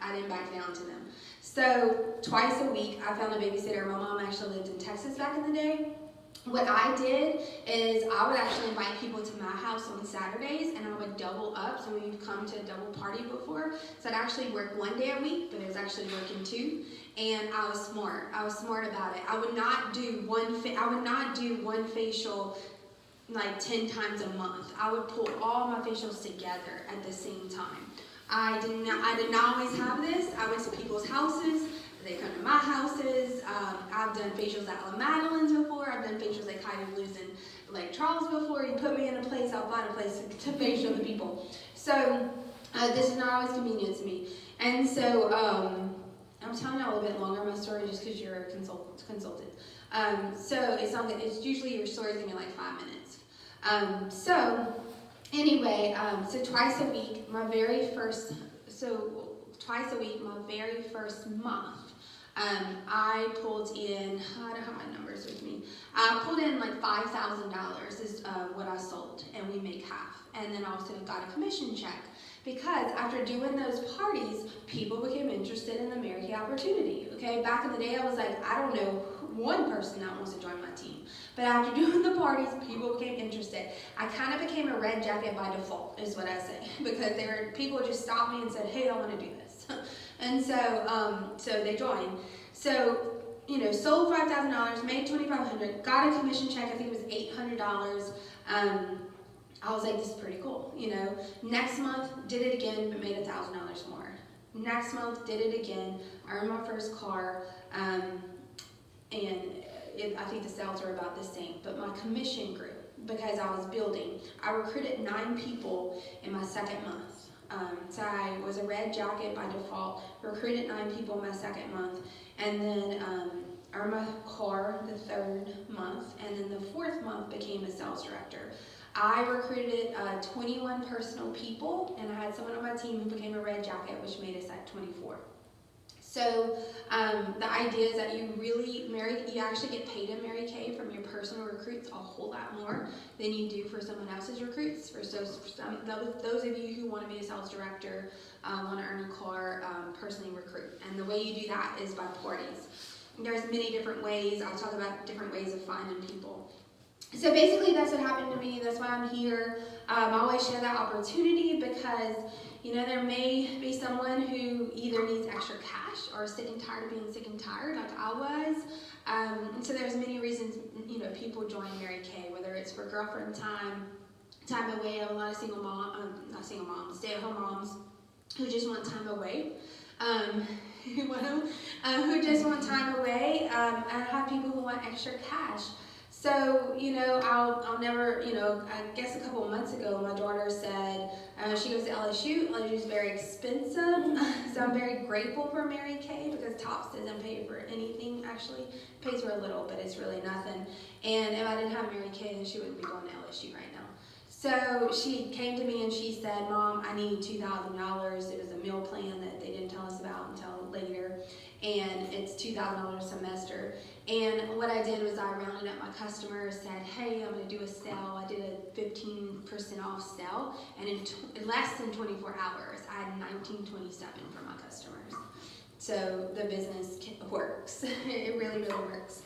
I didn't back down to them. So twice a week, I found a babysitter. My mom actually lived in Texas back in the day. what I did is I would actually invite people to my house on Saturdays, and I would double up. So we've come to a double party before. So I'd actually work 1 day a week, but it was actually working 2. And I was smart. I was smart about it. I would not do one facial like 10 times a month. I would pull all my facials together at the same time. I did not always have this. I went to people's houses. They come to my houses. I've done facials at La Madeleine's before. I've done facials at Kylie Blues and Lake Charles before. You put me in a place, I'll find a place to facial the people. So this is not always convenient to me. And so I'm telling you a little bit longer my story just because you're a consultant. So it's usually your story's gonna be like 5 minutes. So anyway, so twice a week, my very first month, I pulled in, I don't have my numbers with me, I pulled in like $5,000 is what I sold, and we make half. And then also got a commission check. Because after doing those parties, people became interested in the Mary Kay opportunity. Okay, back in the day, I was like, I don't know one person that wants to join my team. But after doing the parties, people became interested. I kind of became a red jacket by default, is what I say, because people just stopped me and said, hey, I want to do this. And so, so they joined. So, sold $5,000, made $2,500, got a commission check. I think it was $800. I was like, this is pretty cool, Next month, did it again, but made $1,000 more. Next month, did it again, earned my first car, and I think the sales were about the same, but my commission grew because I was building. I recruited 9 people in my second month. So I was a red jacket by default, recruited 9 people in my second month, and then earned my car the 3rd month, and then the 4th month became a sales director. I recruited 21 personal people, and I had someone on my team who became a red jacket, which made us at 24. So the idea is that you actually get paid in Mary Kay from your personal recruits a whole lot more than you do for someone else's recruits. For those of you who want to be a sales director, want to earn a car, personally recruit. And the way you do that is by parties. There's many different ways. I'll talk about different ways of finding people. So basically that's what happened to me. That's why I'm here. I always share that opportunity because, there may be someone who either needs extra cash or is sick and tired of being sick and tired like I was. And so there's many reasons, people join Mary Kay, whether it's for girlfriend time away. I have a lot of stay-at-home moms who just want time away. Who just want time away. And I have people who want extra cash. So, I'll never, I guess a couple of months ago, my daughter said she goes to LSU. LSU is very expensive. So I'm very grateful for Mary Kay because TOPS doesn't pay for anything, actually. It pays for a little, but it's really nothing. And if I didn't have Mary Kay, then she wouldn't be going to LSU right now. So she came to me and she said, Mom, I need $2,000. It was a meal plan that they didn't tell us about until later. And it's $2,000 a semester. And what I did was I rounded up my customers, said, hey, I'm going to do a sale. I did a 15% off sale. And in less than 24 hours, I had $19.27 for my customers. So the business works. It really, really works.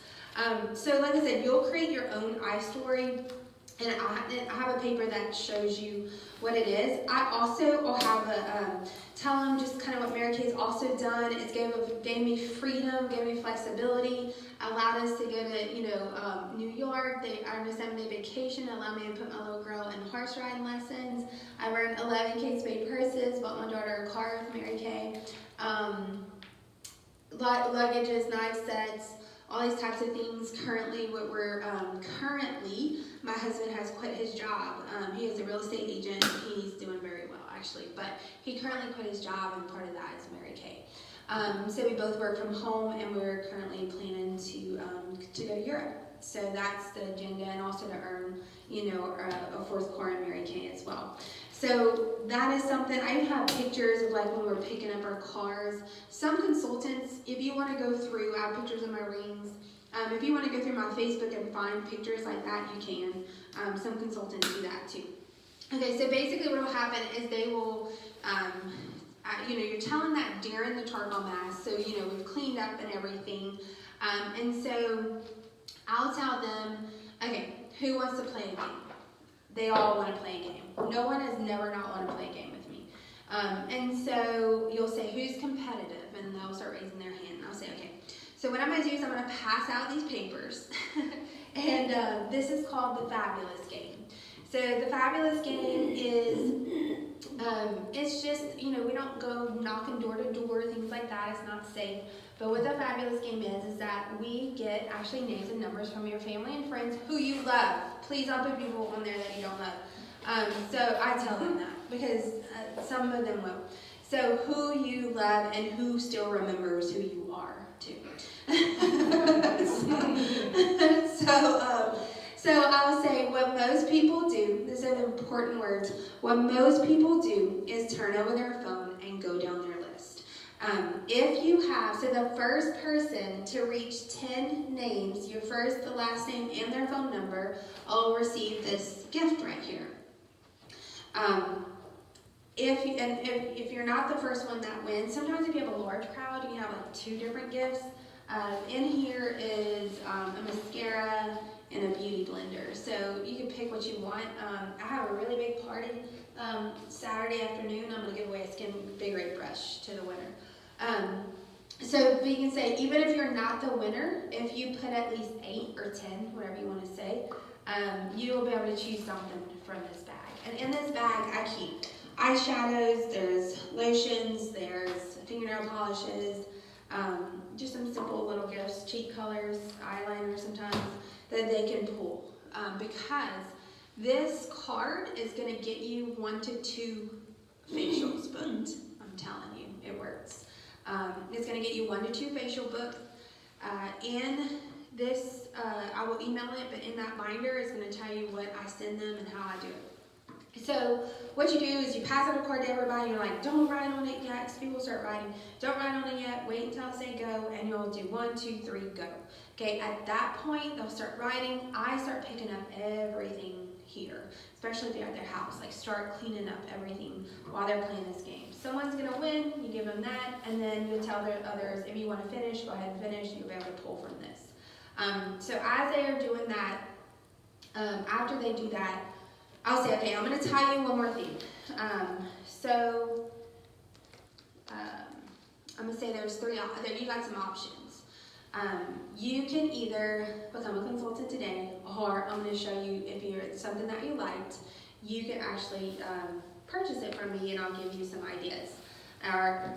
So like I said, you'll create your own iStory. And I have a paper that shows you what it is. I also will have tell them just kind of what Mary Kay's also done. It's gave me freedom, gave me flexibility, allowed us to go to New York. They earned a 7-day vacation, allowed me to put my little girl in horse riding lessons. I earned 11 Kate Spade purses, bought my daughter a car with Mary Kay. Luggages, knife sets, all these types of things. Currently, my husband has quit his job. He is a real estate agent. He's doing very well, actually, but he currently quit his job, and part of that is Mary Kay. So we both work from home, and we're currently planning to go to Europe. So that's the agenda, and also to earn, a 4th car in Mary Kay as well. So that is something. I have pictures of like when we're picking up our cars. Some consultants, if you want to go through, I have pictures of my rings. If you want to go through my Facebook and find pictures like that, you can. Some consultants do that too. Okay, so basically what will happen is they will, you're telling that during the charcoal mask, so, we've cleaned up and everything. And so I'll tell them, Okay, who wants to play a game? They all want to play a game. No one has never not wanted to play a game with me. And so you'll say, who's competitive? And they'll start raising their hand. And I'll say, okay. So what I'm going to do is I'm going to pass out these papers. And this is called the Fabulous Game. So the Fabulous Game is, it's just, we don't go knocking door to door, things like that. It's not safe. But what the Fabulous Game is that we get actually names and numbers from your family and friends who you love. Please don't put people on there that you don't love. So I tell them that because some of them will. So who you love and who still remembers who you are too. So I'll say what most people do, these are the important words, what most people do is turn over their phone and go down their list. If you have, so the first person to reach 10 names, your first, the last name, and their phone number, will receive this gift right here. If you're not the first one that wins, sometimes if you have a large crowd, you can have like 2 different gifts. In here is a mascara and a beauty blender. So you can pick what you want. I have a really big party Saturday afternoon. I'm going to give away a Skin Invigorate brush to the winner. So you can say, even if you're not the winner, if you put at least 8 or 10, whatever you want to say, you will be able to choose something from this bag. And in this bag, I keep eyeshadows, there's lotions, there's fingernail polishes, just some simple little gifts, cheek colors, eyeliner sometimes, that they can pull. Because this card is going to get you 1 to 2 facials booked. I'm telling you, it works. It's going to get you 1 to 2 facial booked. In this, I will email it, but in that binder, it's going to tell you what I send them and how I do it. So what you do is you pass out a card to everybody. You're like, don't write on it yet. Because people start writing. Don't write on it yet. Wait until I say go, and you'll do 1, 2, 3, go. Okay. At that point, they'll start writing. I start picking up everything here, especially if they're at their house. Like start cleaning up everything while they're playing this game. Someone's gonna win. You give them that, and then you tell the others if you want to finish, go ahead and finish. You'll be able to pull from this. So as they are doing that, after they do that, I'll say, okay, I'm going to tell you one more thing. I'm going to say there's 3, you got some options. You can either become a consultant today, or I'm going to show you if it's something that you liked, you can actually purchase it from me and I'll give you some ideas.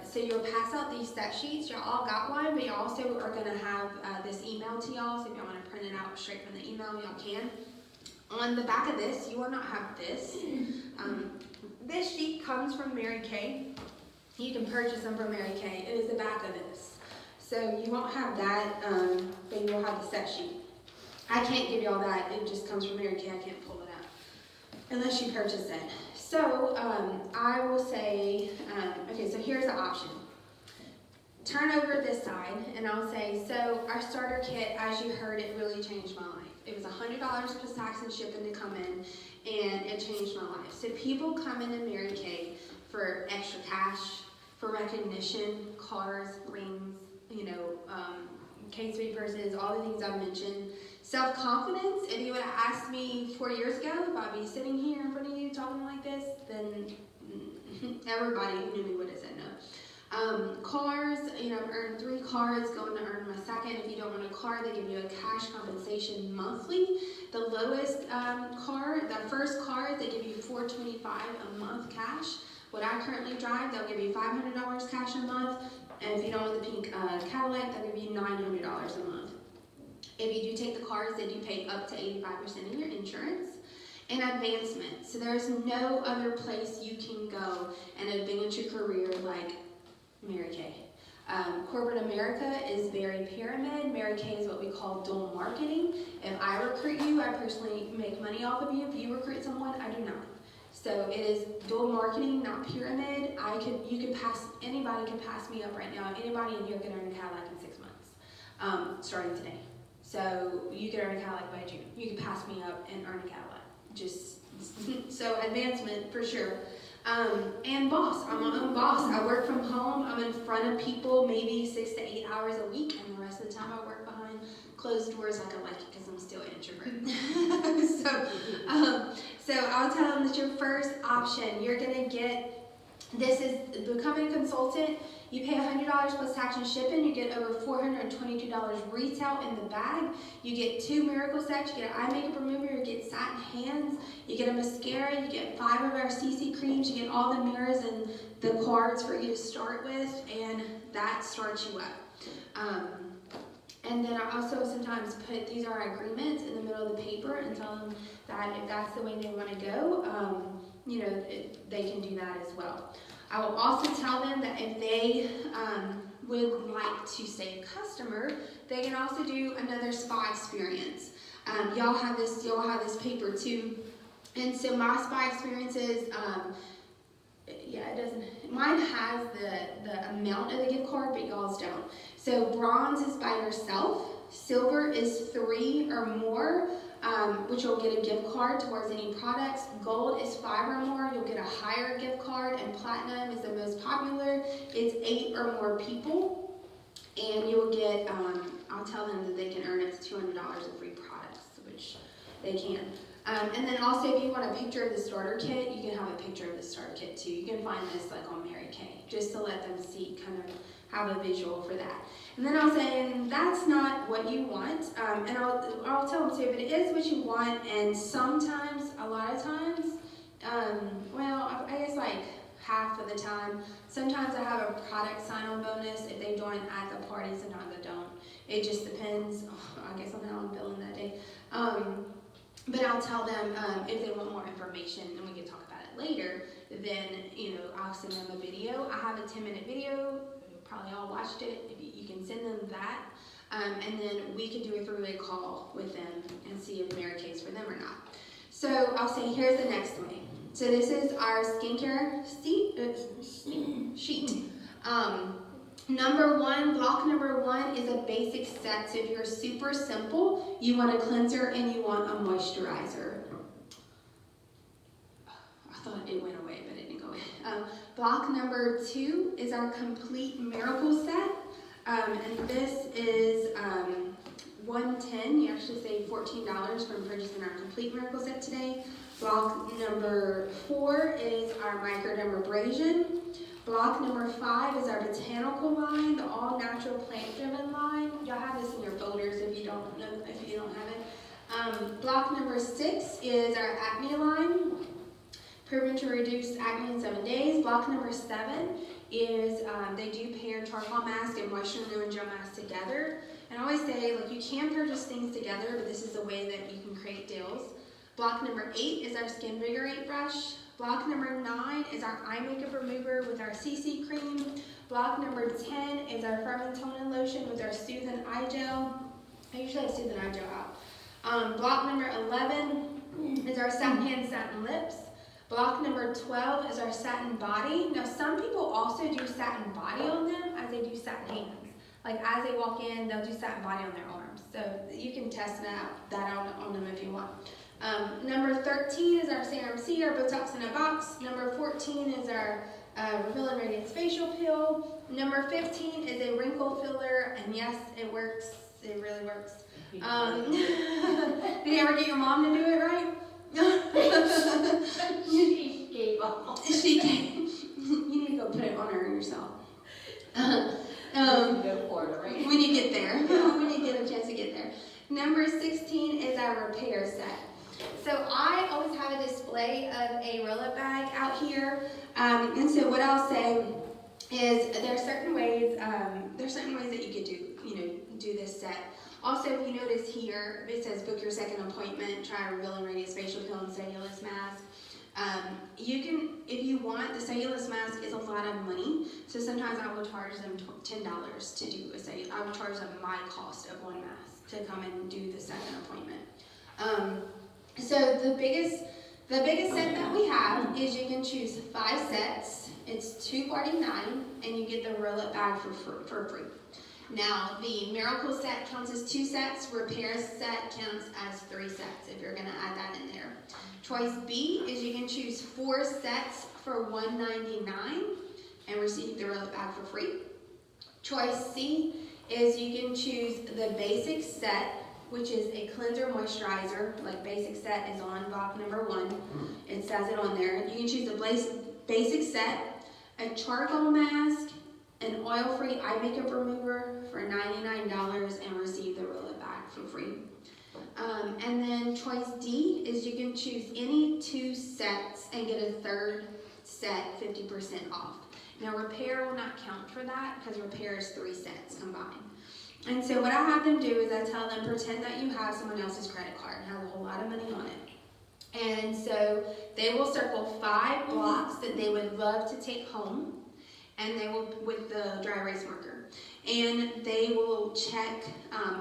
So you'll pass out these set sheets. Y'all all got one, but you also are going to have this email to y'all. So if y'all want to print it out straight from the email, y'all can. On the back of this, you will not have this. This sheet comes from Mary Kay. You can purchase them from Mary Kay. It is the back of this. So you won't have that, but you will have the set sheet. I can't give y'all that. It just comes from Mary Kay. I can't pull it out unless you purchase it. So I will say, okay, so here's the option. Turn over this side, and I'll say, so our starter kit, as you heard, it really changed my life. It was $100 plus tax and shipping to come in, and it changed my life. So people come into Mary Kay for extra cash, for recognition, cars, rings, case purses, all the things I've mentioned. Self-confidence, if you would have asked me 4 years ago if I'd be sitting here in front of you talking like this, then everybody who knew me would have said no. Cars, I've earned 3 cars, going to earn my second. If you don't want a car, they give you a cash compensation monthly. The lowest the first car, they give you $425 a month cash. What I currently drive, they'll give you $500 cash a month. And if you don't want the pink Cadillac, they'll give you $900 a month. If you do take the cars, they do pay up to 85% of your insurance. And advancement. So there's no other place you can go and advance your career like Mary Kay. Corporate America is very pyramid. Mary Kay is what we call dual marketing. If I recruit you, I personally make money off of you. If you recruit someone, I do not. So it is dual marketing, not pyramid. Anybody can pass me up right now. Anybody in here can earn a Cadillac in 6 months, starting today. So you can earn a Cadillac by June. You can pass me up and earn a Cadillac. So advancement for sure. And boss, I'm my own boss. I work from home. I'm in front of people maybe 6 to 8 hours a week, and the rest of the time I work behind closed doors like I like it because I'm still an introvert. So I'll tell them that your first option, you're gonna get. This is becoming a consultant. You pay $100 plus tax and shipping. You get over $422 retail in the bag. You get 2 miracle sets. You get an eye makeup remover. You get satin hands. You get a mascara. You get 5 of our CC creams. You get all the mirrors and the cards for you to start with, and that starts you up. And then I also sometimes put, these are our agreements in the middle of the paper and tell them that if that's the way they want to go, they can do that as well. I will also tell them that if they would like to stay a customer, they can also do another spa experience. Y'all have this paper too. And so my spa experiences, mine has the amount of the gift card, but y'all's don't. So bronze is by yourself, silver is 3 or more, which you'll get a gift card towards any products. Gold is 5 or more, you'll get a higher gift card, and platinum is the most popular. It's 8 or more people, and you'll get, I'll tell them that they can earn up to $200 of free products, which they can. And then also, if you want a picture of the starter kit, you can have a picture of the starter kit too. You can find this like on Mary Kay, just to let them see, kind of have a visual for that. And then I'll say, that's not what you want, and I'll tell them too, but it is what you want, and sometimes, a lot of times, I guess like half of the time, sometimes I have a product sign-on bonus if they join at the party, sometimes I don't. It just depends, I guess, on how I'm feeling that day. But I'll tell them if they want more information, and we can talk about it later, then, I'll send them a video. I have a 10-minute video. You probably all watched it. If you can send them that. And then we can do a 3-way call with them and see if Mary Kay's for them or not. So I'll say, here's the next way. So this is our skincare sheet. Block number 1 is a basic set. So if you're super simple, you want a cleanser and you want a moisturizer. I thought it went away, but it didn't go away. Block number 2 is our complete miracle set. And this is $110. You actually save $14 from purchasing our complete miracle set today. Block number 4 is our microdermabrasion. Block number 5 is our botanical line, the all-natural plant-driven line. Y'all have this in your folders if you don't have it. Block number 6 is our acne line, proven to reduce acne in 7 days. Block number 7 is they do pair charcoal mask and moisture renewing gel mask together. And I always say, you can purchase things together, but this is a way that you can create deals. Block number 8 is our Skin Vigorate brush. Block number 9 is our eye makeup remover with our CC cream. Block number 10 is our firm and toning lotion with our Soothing Eye Gel. I usually have Soothing Eye Gel out. Block number 11 is our satin hand, satin lips. Block number 12 is our satin body. Now, some people also do satin body on them as they do satin hands. Like as they walk in, they'll do satin body on their arms. So you can test that on them if you want. Number 13 is our Serum C, our Botox in a box. Number 14 is our Revealing Radiance Facial Peel. Number 15 is a wrinkle filler, and yes, it works. It really works. Did you ever get your mom to do it right? She gave up. She gave. You need to go put it on her yourself. Go for it, right? When you get there. When you get a chance to get there. Number 16 is our repair set. So I always have a display of a roll-up bag out here, and so what I'll say is there are certain ways that you could do this set. Also, if you notice here, it says book your second appointment, try Revealing Radiance Facial Peel and Cellulose Mask. You can, if you want, the cellulose mask is a lot of money, so sometimes I will charge them $10 to do a cellulose. I will charge them my cost of one mask to come and do the second appointment. So the biggest set that we have is you can choose 5 sets. It's $249, and you get the roll-up bag for free. Now, the Miracle set counts as 2 sets. Repair set counts as 3 sets, if you're going to add that in there. Choice B is you can choose 4 sets for $199 and receive the roller bag for free. Choice C is you can choose the basic set, which is a cleanser moisturizer, like basic set is on box number 1. It says it on there. You can choose the basic set, a charcoal mask, an oil-free eye makeup remover for $99 and receive the roll it back for free. And then choice D is you can choose any 2 sets and get a 3rd set 50% off. Now repair will not count for that because repair is 3 sets combined. And so what I have them do is I tell them pretend that you have someone else's credit card and has a whole lot of money on it. And so they will circle 5 blocks that they would love to take home. And they will, with the dry erase marker, and they will check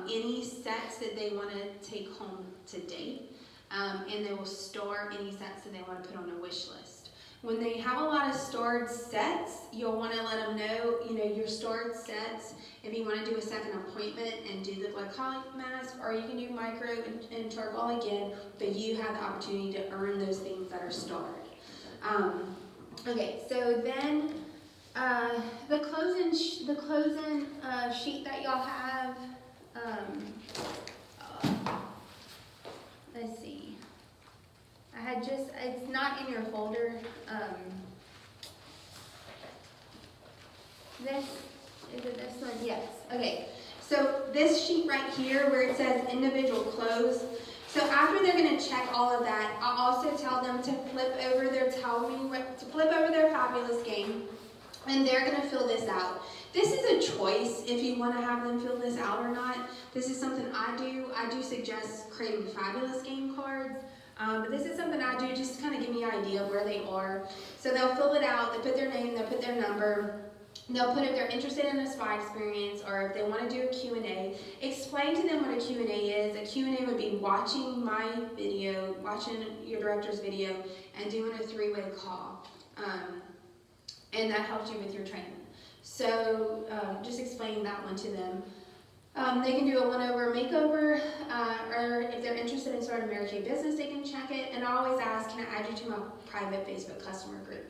any sets that they want to take home today, and they will star any sets that they want to put on a wish list. When they have a lot of starred sets, you'll want to let them know, your starred sets, if you want to do a second appointment and do the glycolic mask, or you can do micro and charcoal again, but you have the opportunity to earn those things that are starred. Okay, so then, the closing sheet that y'all have, let's see. It's not in your folder. Is it this one? Yes. Okay. So this sheet right here where it says individual close. So after they're going to check all of that, I'll also tell them to flip over their fabulous game. And they're going to fill this out. This is a choice if you want to have them fill this out or not. This is something I do. I do suggest creating fabulous game cards. But this is something I do just to kind of give me an idea of where they are. So they'll fill it out. They put their name. They'll put their number. They'll put if they're interested in a spa experience or if they want to do a Q&A. Explain to them what a Q&A is. A Q&A would be watching my video, watching your director's video, and doing a 3-way call. And that helps you with your training. So just explain that one to them. They can do a 1-over makeover, or if they're interested in starting a Mary Kay business, they can check it. And I always ask, can I add you to my private Facebook customer group?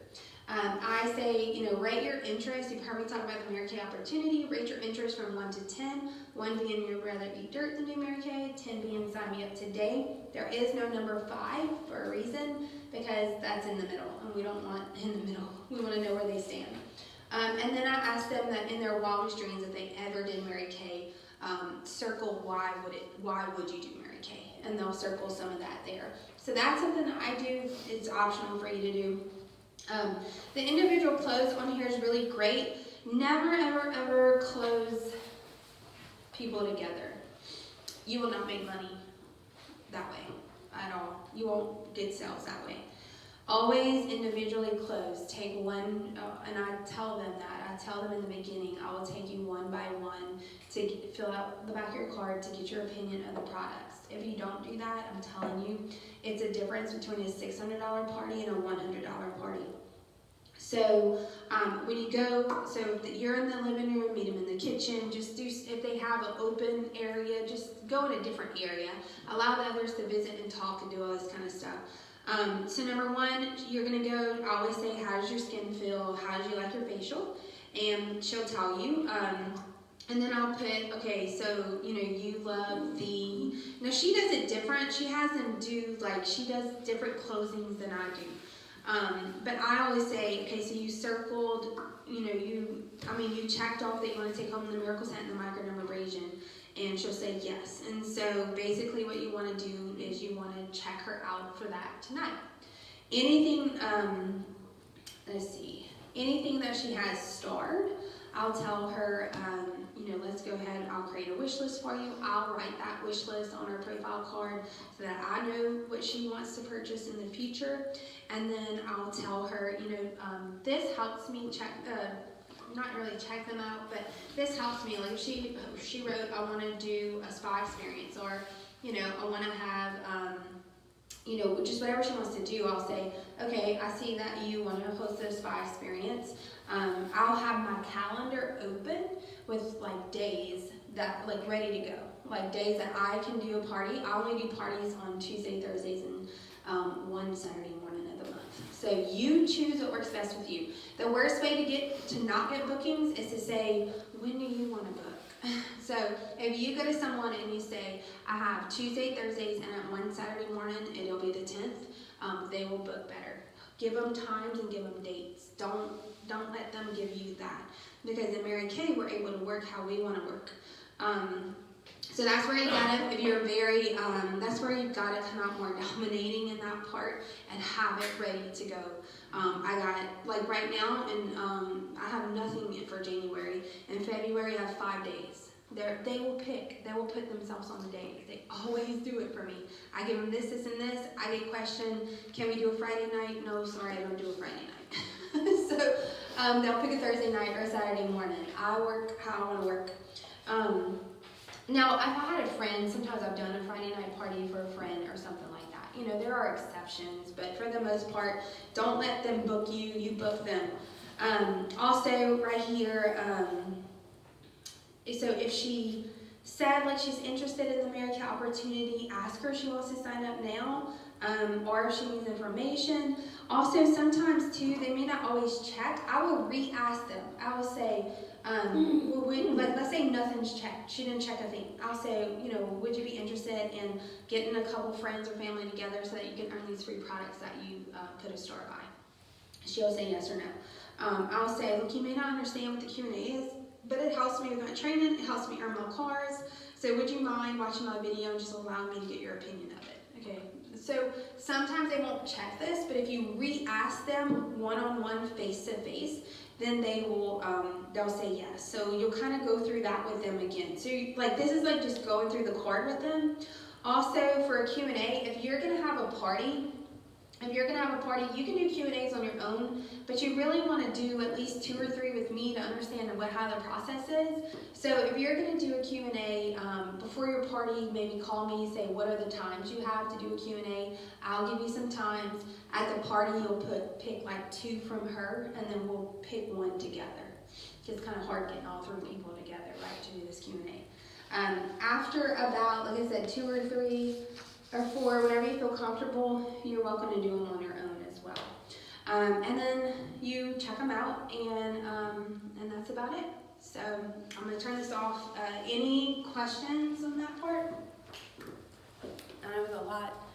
I say, rate your interest. You've heard me talk about the Mary Kay opportunity. Rate your interest from 1 to 10. 1 being you'd rather eat dirt than do Mary Kay. 10 being sign me up today. There is no number 5 for a reason, because that's in the middle, and we don't want in the middle. We want to know where they stand. And then I ask them that in their wildest dreams, if they ever did Mary Kay, circle why would you do Mary Kay, and they'll circle some of that there. So that's something that I do. It's optional for you to do. The individual close on here is really great. Never, ever, ever close people together. You will not make money that way at all. You won't get sales that way. Always individually close. Take one, and I tell them that. I tell them in the beginning, I will take you one by one to fill out the back of your card to get your opinion of the products. If you don't do that, I'm telling you, it's a difference between a $600 party and a $100 party. So when you go, so you're in the living room, meet them in the kitchen, just do, if they have an open area, just go in a different area. Allow the others to visit and talk and do all this kind of stuff. So number 1, you're going to go, I always say, how does your skin feel? How do you like your facial? And she'll tell you. And then I'll put, okay, so, you love the, she does it different. She has them do, she does different closings than I do. But I always say, okay, so you circled, you checked off that you want to take home the miracle set and the microdermabrasion, and she'll say yes. And so basically what you want to do is you want to check her out for that tonight. Anything, anything that she has starred, I'll tell her, let's go ahead, I'll create a wish list for you. I'll write that wish list on her profile card so that I know what she wants to purchase in the future. And then I'll tell her, this helps me check, not really check them out, but this helps me. Like if she wrote, I want to do a spa experience, or, I want to have, just whatever she wants to do, I'll say, okay, I see that you want to host a spa experience. I'll have my calendar open with like days that like ready to go, like days that I can do a party. I only do parties on Tuesday, Thursdays, and one Saturday morning of the month. So you choose what works best with you. The worst way to not get bookings is to say, when do you want to book? So if you go to someone and you say, I have Tuesday, Thursdays, and at one Saturday morning, it'll be the 10th, they will book better. Give them times and give them dates. Don't let them give you that. Because in Mary Kay, we're able to work how we want to work. So that's where you gotta, if you're very, that's where you've gotta come out more dominating in that part and have it ready to go. I got, like right now, and I have nothing for January. In February, I have 5 days. They will put themselves on the days. They always do it for me. I give them this, and this. I get questioned, can we do a Friday night? No, sorry, I don't do a Friday night. So they'll pick a Thursday night or a Saturday morning. I work how I want to work. Now, if I had a friend, sometimes I've done a Friday night party for a friend or something like that. You know, there are exceptions, but for the most part, don't let them book you, you book them. Also, right here, so if she said like she's interested in the Mary Kay opportunity, ask her if she wants to sign up now, or if she needs information. Also, sometimes too, they may not always check. I will re-ask them. I will say, like let's say nothing's checked. She didn't check a thing. I'll say, you know, would you be interested in getting a couple friends or family together so that you can earn these free products that you put a store by? She'll say yes or no. I'll say, look, you may not understand what the Q&A is, but it helps me with my training. It helps me earn more cards. So would you mind watching my video and just allowing me to get your opinion of it? Okay. So sometimes they won't check this, but if you re-ask them one-on-one, face-to-face, then they will, they'll say yes. So you'll kind of go through that with them again. So like this is like just going through the card with them. Also for a Q&A, if you're gonna have a party, you can do Q&As on your own, but you really want to do at least 2 or 3 with me to understand how the process is. So if you're going to do a Q&A before your party, maybe call me, say what are the times you have to do a Q&A. I'll give you some times. At the party, you'll pick like 2 from her, and then we'll pick 1 together. It's kind of hard getting all 3 people together, right, to do this Q&A. After about, like I said, 2 or 3 or 4, whenever you feel comfortable, you're welcome to do them on your own as well. And then you check them out, and that's about it. So I'm going to turn this off. Any questions on that part? I know it was a lot.